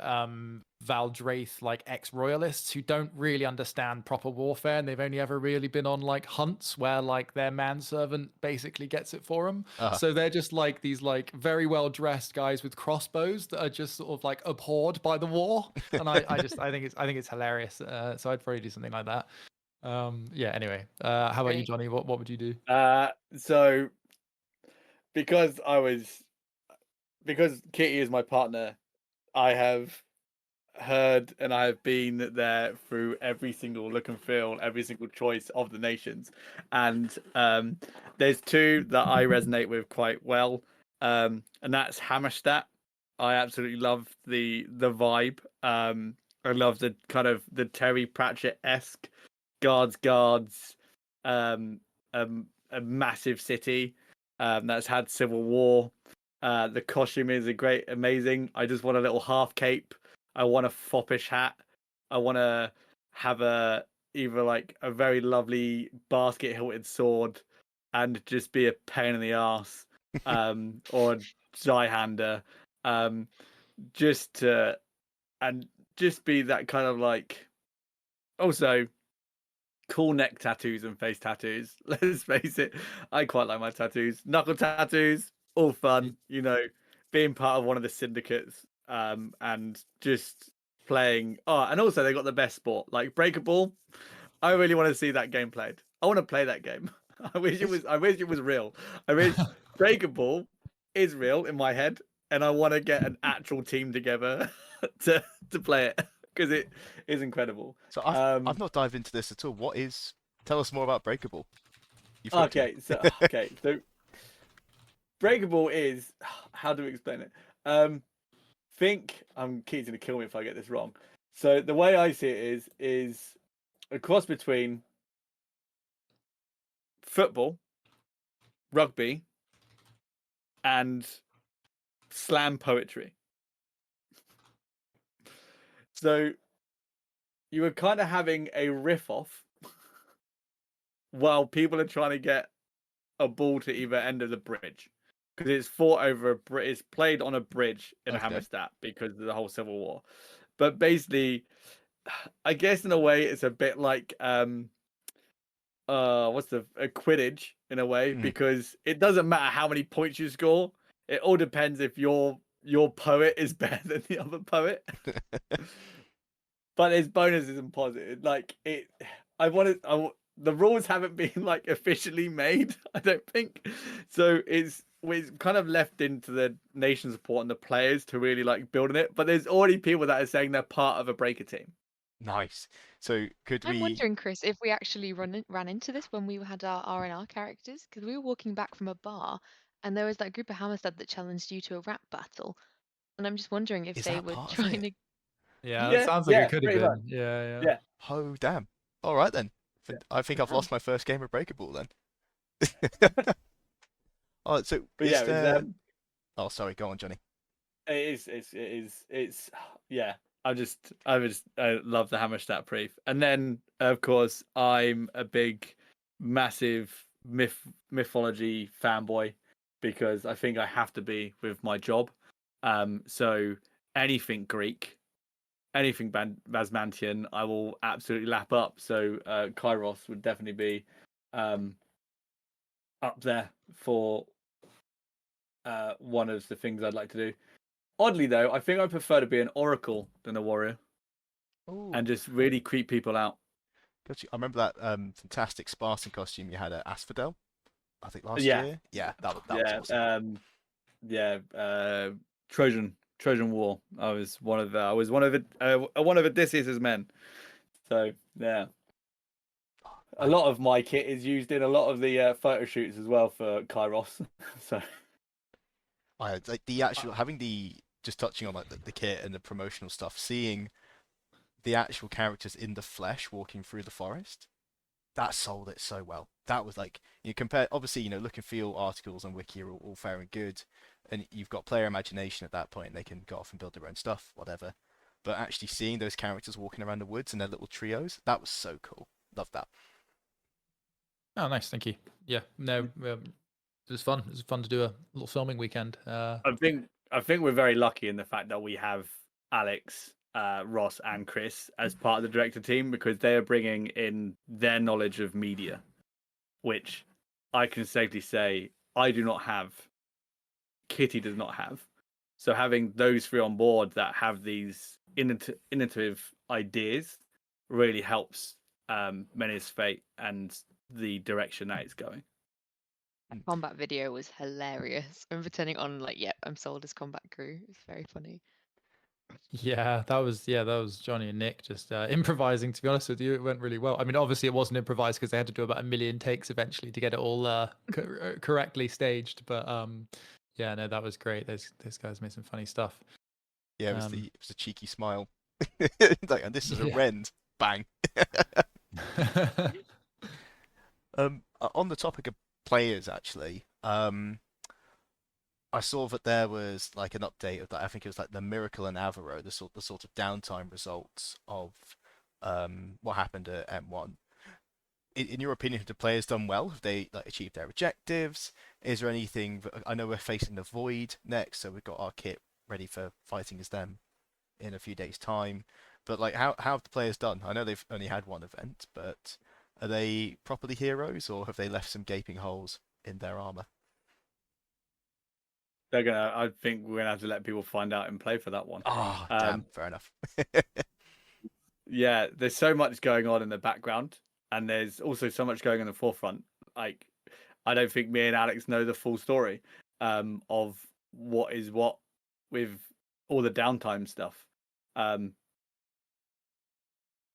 Valdraith like ex-royalists who don't really understand proper warfare, and they've only ever really been on like hunts where like their manservant basically gets it for them. Uh-huh. So they're just like these like very well dressed guys with crossbows that are just sort of like abhorred by the war, and I think it's hilarious. So I'd probably do something like that. Yeah. Anyway, how about you, Great. Johnny? What would you do? So because because Kitty is my partner, I have heard and I have been there through every single look and feel, every single choice of the nations, and there's two that I resonate with quite well, and that's Hammerstadt. I absolutely love the vibe. I love the kind of the Terry Pratchett-esque guards, a massive city that's had civil war. The costume is amazing. I just want a little half cape. I want a foppish hat. I want to have either like a very lovely basket hilted sword and just be a pain in the ass, or a Zweihander, um, just to and just be that kind of like also cool neck tattoos and face tattoos. Let's face it, I quite like my tattoos. Knuckle tattoos, all fun, being part of one of the syndicates, and just playing. Oh, and also they got the best sport, like Breakable. I really want to see that game played. I want to play that game. I wish it was real. I wish Breakable is real in my head, and I want to get an actual team together to play it because it is incredible. So I've not dived into this at all. Tell us more about Breakable. You've hooked me. So Breakable is, how do we explain it? Keith's gonna kill me if I get this wrong. So the way I see it is a cross between football, rugby, and slam poetry. So you were kind of having a riff off while people are trying to get a ball to either end of the bridge, because it's fought over it's played on a bridge in Okay. Hammerstadt because of the whole Civil War. But basically, I guess in a way it's a bit like what's the Quidditch in a way, because it doesn't matter how many points you score. It all depends if your poet is better than the other poet. But there's bonuses and positives. Like the rules haven't been like officially made, I don't think. So it's kind of left into the nation support and the players to really like building it. But there's already people that are saying they're part of a breaker team. Nice. So I'm wondering, Chris, if we actually ran into this when we had our R&R characters, because we were walking back from a bar and there was that group of Hammerstead that challenged you to a rap battle. And I'm just wondering if Is they that were part of trying it? to. Yeah, it Yeah, sounds like it could have pretty been. much. Yeah. Yeah. Oh damn. All right then. Yeah. I think I've lost my first game of Breakable then. Oh, so But is yeah, there? Oh, sorry. Go on, Johnny. it's yeah. I love the Hammerstadt brief, and then of course I'm a big, massive mythology fanboy because I think I have to be with my job. So anything Greek, anything Basmantian, I will absolutely lap up. So Kairos would definitely be up there for one of the things I'd like to do. Oddly, though, I think I prefer to be an oracle than a warrior, Oh, and just really creep people out. got you. I remember that fantastic Spartan costume you had at Asphodel, I think last Yeah. year. Yeah, that was Yeah, awesome. Trojan War. I was one of one of Odysseus's men. So yeah. a lot of my kit is used in a lot of the photo shoots as well for Kairos. So Like the actual having the just touching on like the kit and the promotional stuff, seeing the actual characters in the flesh walking through the forest, that sold it so well. That was like you compare obviously, look and feel articles on Wiki are all fair and good, and you've got player imagination at that point, and they can go off and build their own stuff, whatever. But actually seeing those characters walking around the woods in their little trios, that was so cool. Love that. Oh, nice, thank you. Yeah, no, it was fun. It was fun to do a little filming weekend. I think we're very lucky in the fact that we have Alex, Ross, and Chris as part of the director team, because they are bringing in their knowledge of media, which I can safely say I do not have. Kitty does not have. So having those three on board that have these innovative ideas really helps Menhirs Fate and the direction that it's going. That combat video was hilarious. I remember turning on like, yep, I'm sold as combat crew. It's very funny. Yeah, that was Johnny and Nick just improvising. To be honest with you, it went really well. I mean, obviously it wasn't improvised because they had to do about 1 million takes eventually to get it all correctly staged. But yeah, no, that was great. Those guys made some funny stuff. Yeah, it was Um, it was a cheeky smile. Like, and this is a Yeah. rend. Bang. On the topic of players, actually, I saw that there was like an update of that. I think it was like the Miracle and Avaro, the sort of downtime results of what happened at M1. In your opinion, have the players done well? Have they like achieved their objectives? Is there anything I know we're facing the Void next, so we've got our kit ready for fighting as them in a few days' time. But like, how have the players done? I know they've only had one event, but are they properly heroes, or have they left some gaping holes in their armor? I think we're gonna have to let people find out and play for that one. Ah, damn, fair enough. Yeah, there's so much going on in the background, and there's also so much going on in the forefront. Like, I don't think me and Alex know the full story of what is what with all the downtime stuff.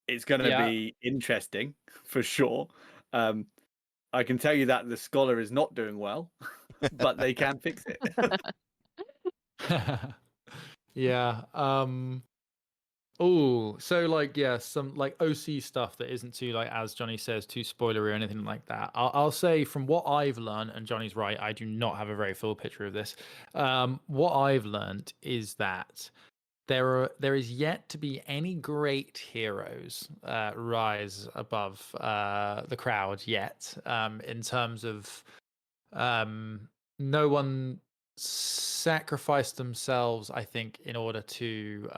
It's going to Yeah. be interesting for sure. I can tell you that the Scholar is not doing well, but they can fix it. Yeah. Oh, so like yeah, some like OC stuff that isn't too like as Johnny says too spoilery or anything like that. I'll say from what I've learned, and Johnny's right, I do not have a very full picture of this. What I've learned is that there is yet to be any great heroes rise above the crowd yet. In terms of no one sacrificed themselves, I think, in order to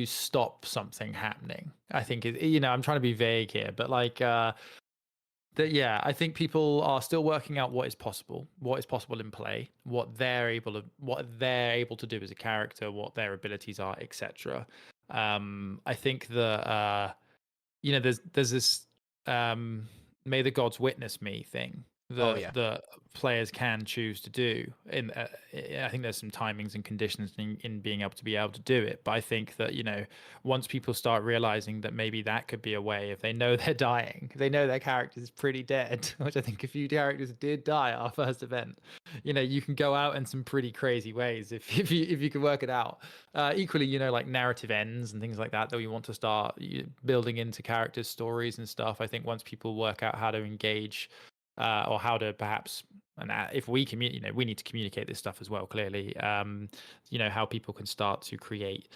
stop something happening. I think I'm trying to be vague here, but like that yeah, I think people are still working out what is possible in play, what they're able to do as a character, what their abilities are, etc. I think that there's this may the gods witness me thing Oh that yeah. the players can choose to do. I think there's some timings and conditions in being able to do it. But I think that once people start realizing that maybe that could be a way, if they know they're dying, if they know their character is pretty dead, which I think a few characters did die at our first event. You can go out in some pretty crazy ways if you can work it out. Equally, like narrative ends and things like that we want to start building into characters' stories and stuff. I think once people work out how to engage or how to perhaps, and if we communicate, we need to communicate this stuff as well. Clearly, how people can start to create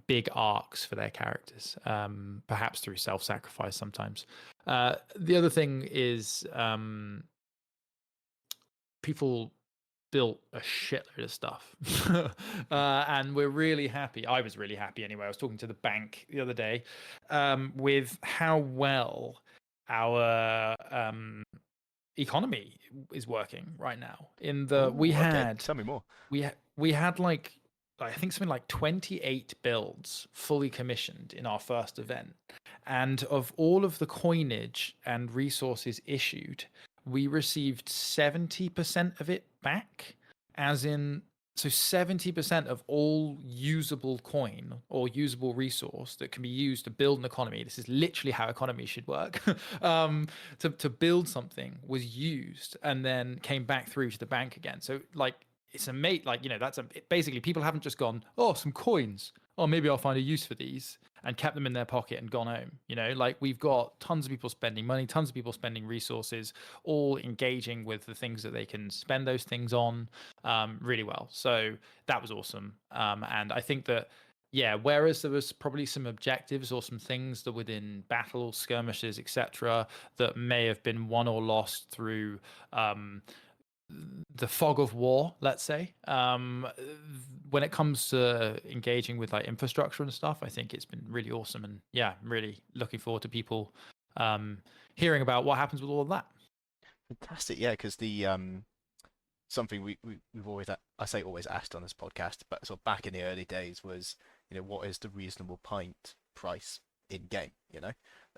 big arcs for their characters, perhaps through self-sacrifice sometimes. The other thing is people built a shitload of stuff and we're really happy. I was really happy anyway. I was talking to the bank the other day with how well our economy is working right now. Okay. Tell me more. We had like I think something like 28 builds fully commissioned in our first event, and of all of the coinage and resources issued, we received 70% of it back, as in So 70% of all usable coin or usable resource that can be used to build an economy, this is literally how economies should work, to build something was used and then came back through to the bank again. So like it's a mate, like, that's basically people haven't just gone, oh, some coins. Oh, maybe I'll find a use for these and kept them in their pocket and gone home. Like we've got tons of people spending money, tons of people spending resources, all engaging with the things that they can spend those things on really well. So that was awesome. And I think that, yeah, whereas there was probably some objectives or some things that within battle skirmishes, etc., that may have been won or lost through the fog of war, let's say, when it comes to engaging with like infrastructure and stuff, I think it's been really awesome. And yeah, I'm really looking forward to people hearing about what happens with all of that. Fantastic, yeah, because the something we've always, I say always asked on this podcast, but sort of back in the early days was, what is the reasonable pint price in game,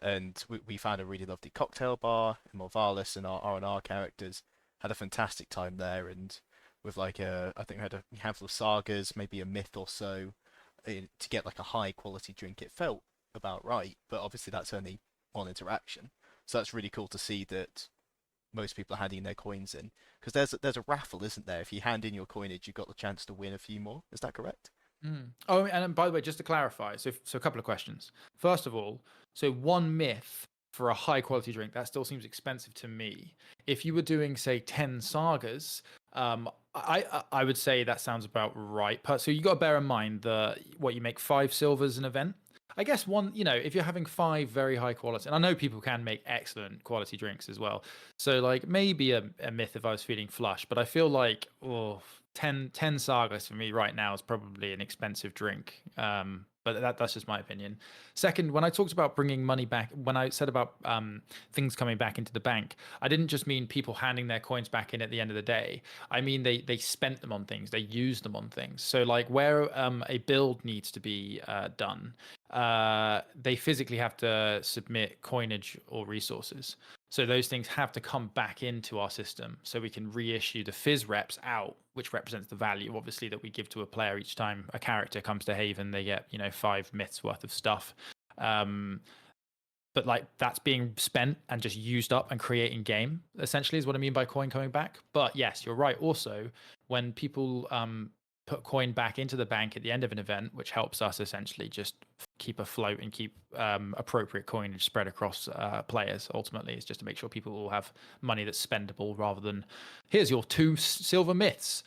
and we found a really lovely cocktail bar in Morvalis, and our R&R characters had a fantastic time there, and with like I think we had a handful of sagas, maybe a myth or so, to get like a high quality drink. It felt about right, but obviously that's only one interaction, so that's really cool to see that most people are handing their coins in, because there's a raffle, isn't there? If you hand in your coinage, you've got the chance to win a few more. Is that correct? Oh, and by the way, just to clarify, so a couple of questions. First of all, so one myth for a high quality drink, that still seems expensive to me. If you were doing, say, 10 sagas, I would say that sounds about right. So you got to bear in mind what you make 5 silvers an event. I guess one, if you're having 5 very high quality, and I know people can make excellent quality drinks as well. So like maybe a myth if I was feeling flush, but I feel like 10 sagas for me right now is probably an expensive drink. But that's just my opinion. Second, when I talked about bringing money back, when I said about things coming back into the bank, I didn't just mean people handing their coins back in at the end of the day. I mean they spent them on things, they used them on things. So like where a build needs to be done, they physically have to submit coinage or resources. So those things have to come back into our system so we can reissue the fizz reps out, which represents the value, obviously, that we give to a player each time a character comes to Haven. They get, 5 myths worth of stuff. But like that's being spent and just used up and creating game, essentially, is what I mean by coin coming back. But yes, you're right. Also, when people put coin back into the bank at the end of an event, which helps us essentially just keep afloat and keep appropriate coinage spread across players. Ultimately, it's just to make sure people will have money that's spendable rather than here's your 2 silver myths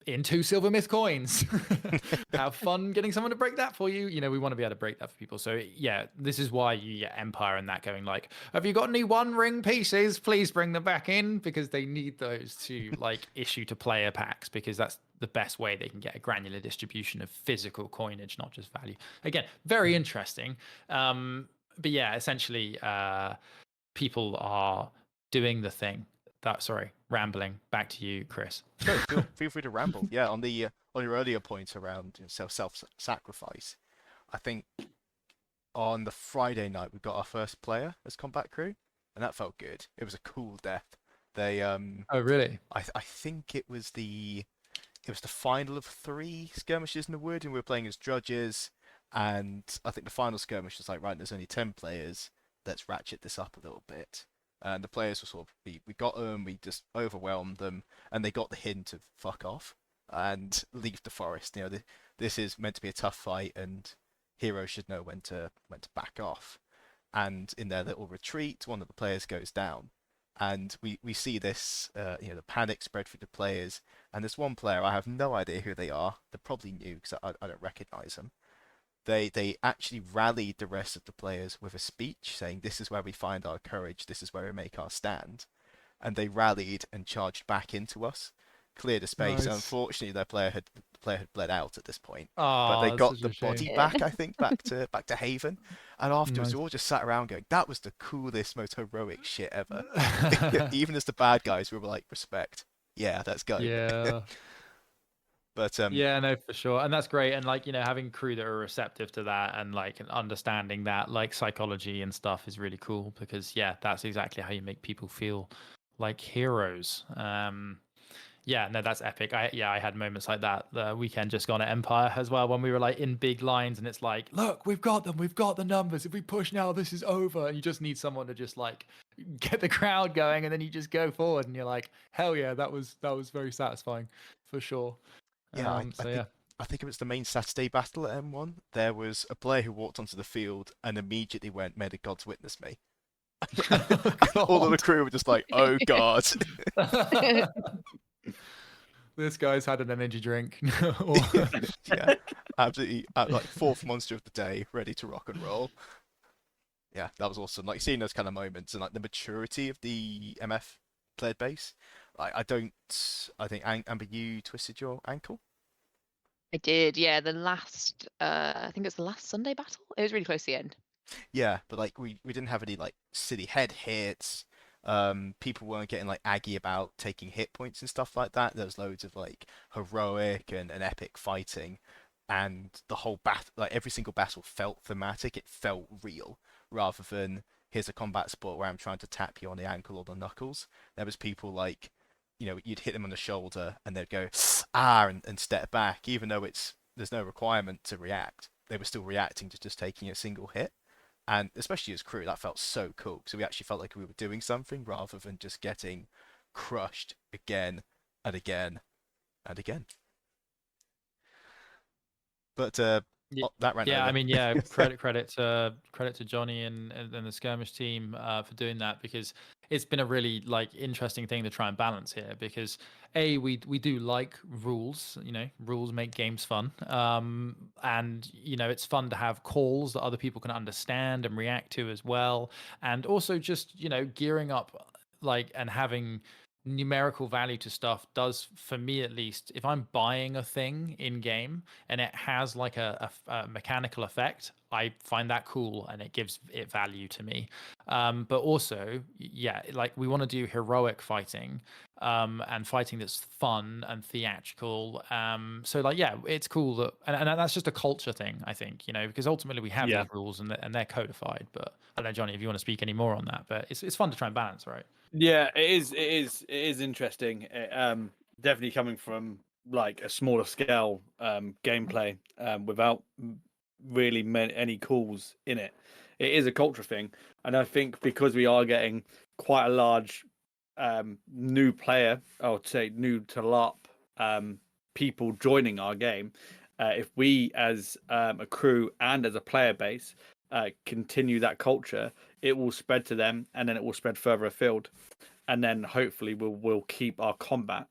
in 2 silver myth coins. Have fun getting someone to break that for you. We want to be able to break that for people. So yeah, this is why you get Empire and that going like, have you got any 1 ring pieces? Please bring them back in, because they need those to like issue to player packs, because that's the best way they can get a granular distribution of physical coinage, not just value. Again, very interesting. But yeah, essentially people are doing the thing. Sorry, rambling. Back to you, Chris. No, feel free to ramble. Yeah, on your earlier point around self-sacrifice, I think on the Friday night we got our first player as combat crew, and that felt good. It was a cool death. They Oh really? I think it was the final of 3 skirmishes in the wood, and we were playing as judges. And I think the final skirmish was like, right, there's only 10 players. Let's ratchet this up a little bit. And the players were sort of, we got them, we just overwhelmed them, and they got the hint of fuck off and leave the forest. This is meant to be a tough fight, and heroes should know when to back off. And in their little retreat, one of the players goes down, and we see this, the panic spread through the players. And there's one player, I have no idea who they are. They're probably new because I don't recognize them. They actually rallied the rest of the players with a speech saying, "This is where we find our courage. This is where we make our stand." And they rallied and charged back into us, cleared a space. Nice. Unfortunately, the player had bled out at this point, Oh, but they that's got such the a shame. body back. I think back to Haven. And afterwards, Nice. we all just sat around going, "That was the coolest, most heroic shit ever." Even as the bad guys, we were like, "Respect. Yeah, let's go." Yeah. But Yeah, no, for sure. And that's great. And like, having crew that are receptive to that and like understanding that like psychology and stuff is really cool, because yeah, that's exactly how you make people feel like heroes. Yeah, no, that's epic. I had moments like that the weekend just gone at Empire as well, when we were like in big lines and it's like, look, we've got them, we've got the numbers. If we push now, this is over. And you just need someone to just like get the crowd going, and then you just go forward and you're like, hell yeah, that was very satisfying for sure. Yeah, So yeah. I think it was the main Saturday battle at M1. There was a player who walked onto the field and immediately went, "May the gods witness me." All of the crew were just like, "Oh God." This guy's had an energy drink. Yeah, absolutely. Like fourth monster of the day, ready to rock and roll. Yeah, that was awesome. Like seeing those kind of moments and like the maturity of the MF player base. I don't. I think Amber, you twisted your ankle. I did, yeah. The last, I think it's the last Sunday battle. It was really close to the end. Yeah, but like we didn't have any like city head hits. People weren't getting like aggy about taking hit points and stuff like that. There was loads of like heroic and epic fighting, and the whole battle, like every single battle, felt thematic. It felt real rather than here's a combat sport where I'm trying to tap you on the ankle or the knuckles. There was people like, you'd hit them on the shoulder and they'd go and step back, even though there's no requirement to react. They were still reacting to just taking a single hit. And especially as crew, that felt so cool. So we actually felt like we were doing something rather than just getting crushed again and again and again. But that ran Yeah, over. I mean, yeah, credit to Johnny and the skirmish team for doing that, because it's been a really like interesting thing to try and balance here, because we do like rules, rules make games fun, and it's fun to have calls that other people can understand and react to as well, and also just gearing up like and having numerical value to stuff does, for me at least, if I'm buying a thing in game and it has like a mechanical effect, I find that cool and it gives it value to me. But also, yeah, like we want to do heroic fighting, and fighting that's fun and theatrical. So like, yeah, it's cool that, and that's just a culture thing, I think, because ultimately we have Yeah. these rules and they're codified. But I don't know, Johnny, if you want to speak any more on that, but it's fun to try and balance, right? Yeah, it is interesting. Definitely coming from like a smaller scale gameplay, without really any calls in it. It is a culture thing, and I think because we are getting quite a large new player, I would say new to LARP people joining our game. If we as a crew and as a player base continue that culture, it will spread to them, and then it will spread further afield, and then hopefully we'll keep our combat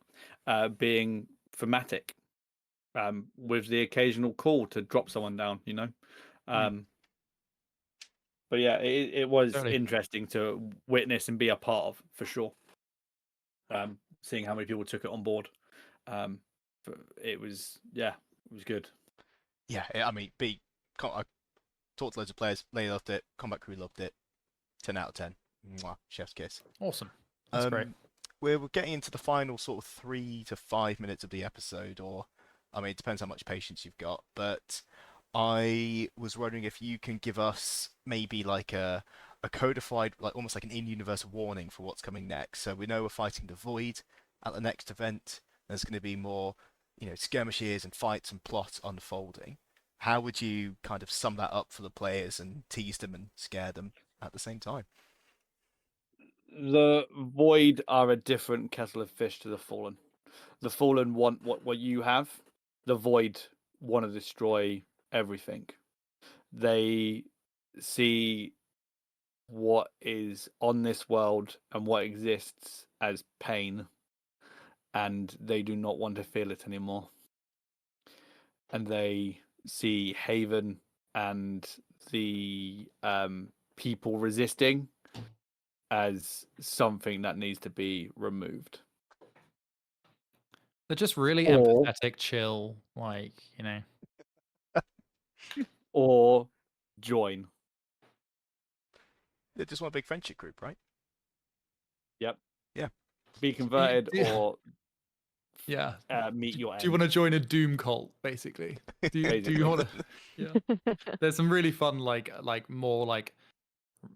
being thematic, with the occasional call to drop someone down. But yeah, it was Totally. interesting to witness and be a part of, for sure. Seeing how many people took it on board, it was good. Yeah, I mean, I talked to loads of players. They loved it. Combat crew loved it. 10 out of 10. Mwah, chef's kiss. Awesome. That's great. We're getting into the final sort of 3 to 5 minutes of the episode, or I mean, it depends how much patience you've got. But I was wondering if you can give us maybe like a codified, like almost like an in-universe warning for what's coming next. So we know we're fighting the Void at the next event. There's going to be more, skirmishes and fights and plots unfolding. How would you kind of sum that up for the players and tease them and scare them at the same time? The Void are a different kettle of fish to the Fallen. The Fallen want what you have. The Void want to destroy everything. They see what is on this world and what exists as pain, and they do not want to feel it anymore. And they see Haven and the people resisting as something that needs to be removed. They're just really Or- empathetic, chill, like, Or join. They just want a big friendship group, right? Yep. Yeah. Be converted Yeah. or yeah. meet your end. Do you want to join a Doom cult, basically? Do you want to? Yeah. There's some really fun, like more like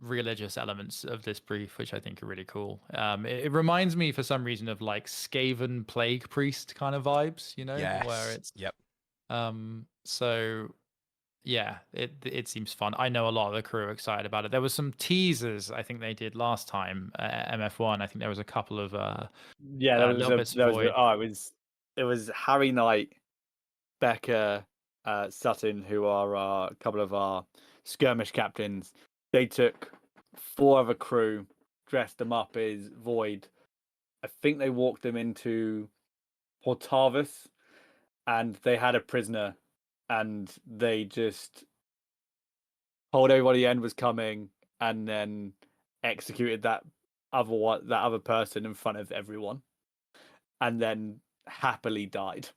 religious elements of this brief, which I think are really cool. It reminds me for some reason of like Skaven Plague Priest kind of vibes, where Yes. it's Yep. so yeah, it seems fun. I know a lot of the crew are excited about it. There was some teasers I think they did last time MF1. I think there was a couple of Yeah, there was little bits of Void. it was Harry Knight, Becca, Sutton, who are a couple of our skirmish captains. They took 4 other crew, dressed them up as Void. I think they walked them into Portavus, and they had a prisoner, and they just told everybody the end was coming, and then executed that other person in front of everyone, and then happily died.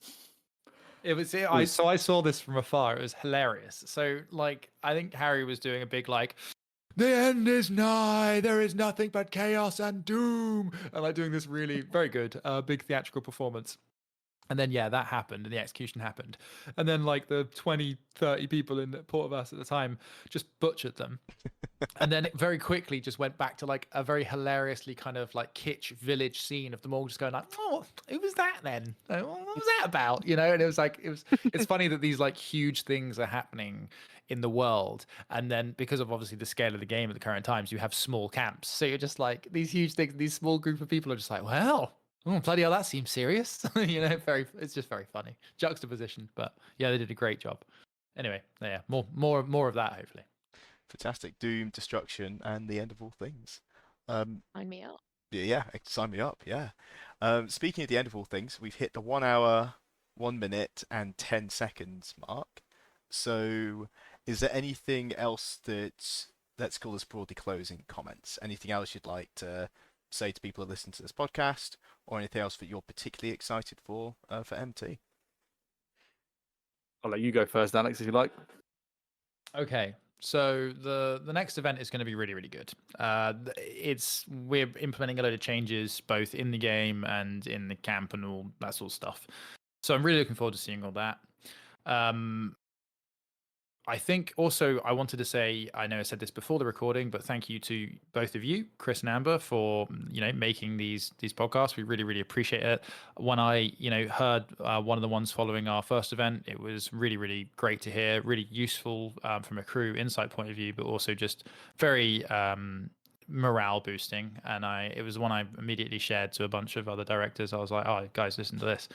I saw this from afar. It was hilarious. So like I think Harry was doing a big like the end is nigh, there is nothing but chaos and doom, and like doing this really very good big theatrical performance. And then yeah, that happened and the execution happened. And then like the 20, 30 people in Port of Us at the time just butchered them. And then it very quickly just went back to like a very hilariously kind of like kitsch village scene of them all just going like, oh, who was that then? Like, what was that about? And it was like it's funny that these like huge things are happening in the world, and then because of obviously the scale of the game at the current times, you have small camps. So you're just like these huge things, these small group of people are just like, well, oh, bloody hell, that seems serious. It's just very funny juxtaposition. But yeah, they did a great job. Anyway, yeah, more of that hopefully. Fantastic. Doom, destruction, and the end of all things. Sign me up. Yeah, sign me up. Yeah. Speaking of the end of all things, we've hit the 1 hour, 1 minute, and 10 seconds mark. So, is there anything else that, let's call this broadly closing comments? Anything else you'd like to say to people who listen to this podcast, or anything else that you're particularly excited for MT? I'll let you go first, Alex, if you like. Okay, so the next event is going to be really, really good. We're implementing a load of changes both in the game and in the camp and all that sort of stuff. So I'm really looking forward to seeing all that. I think also I wanted to say, I know I said this before the recording, but thank you to both of you, Chris and Amber, for making these podcasts. We really, really appreciate it. When I heard one of the ones following our first event, it was really, really great to hear. Really useful from a crew insight point of view, but also just very morale boosting. And it was one I immediately shared to a bunch of other directors. I was like, oh guys, listen to this.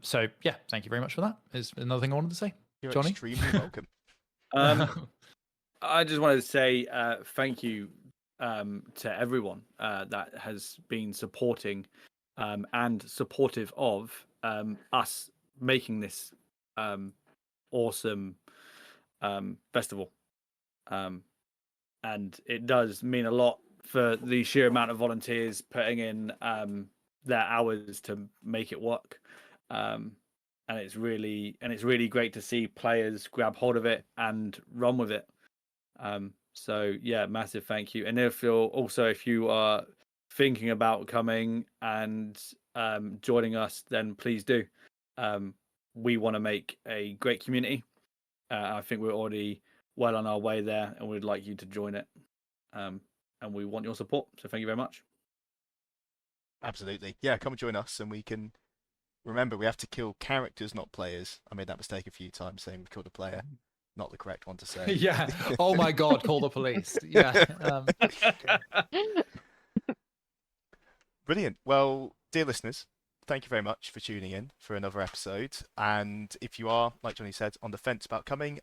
So yeah, thank you very much for that. Is another thing I wanted to say. You're Johnny? extremely welcome. I just wanted to say thank you to everyone that has been supporting and supportive of us making this awesome festival. And it does mean a lot for the sheer amount of volunteers putting in their hours to make it work. And it's really great to see players grab hold of it and run with it. So yeah, massive thank you. And if you are thinking about coming and joining us, then please do. We want to make a great community. I think we're already well on our way there, and we'd like you to join it. And we want your support. So thank you very much. Absolutely. Yeah, come and join us, and we can. Remember, we have to kill characters, not players. I made that mistake a few times saying we killed a player. Not the correct one to say. Yeah. Oh my God, call the police. Yeah. Brilliant. Well, dear listeners, thank you very much for tuning in for another episode. And if you are, like Johnny said, on the fence about coming,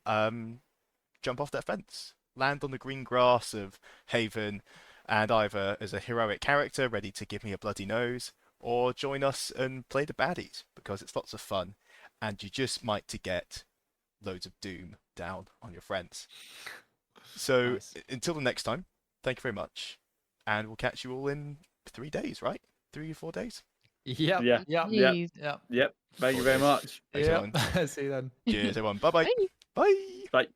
jump off that fence. Land on the green grass of Haven, and either as a heroic character ready to give me a bloody nose, or join us and play the baddies, because it's lots of fun, and you just might to get loads of doom down on your friends. So Nice. Until the next time, thank you very much, and we'll catch you all in 3 days, right? 3 or 4 days? Yep. Yeah. Yep. Jeez. Yep. Yep. Thank you very much. Thanks, everyone. See you then. Cheers, everyone. Bye-bye. Bye. Bye. Bye.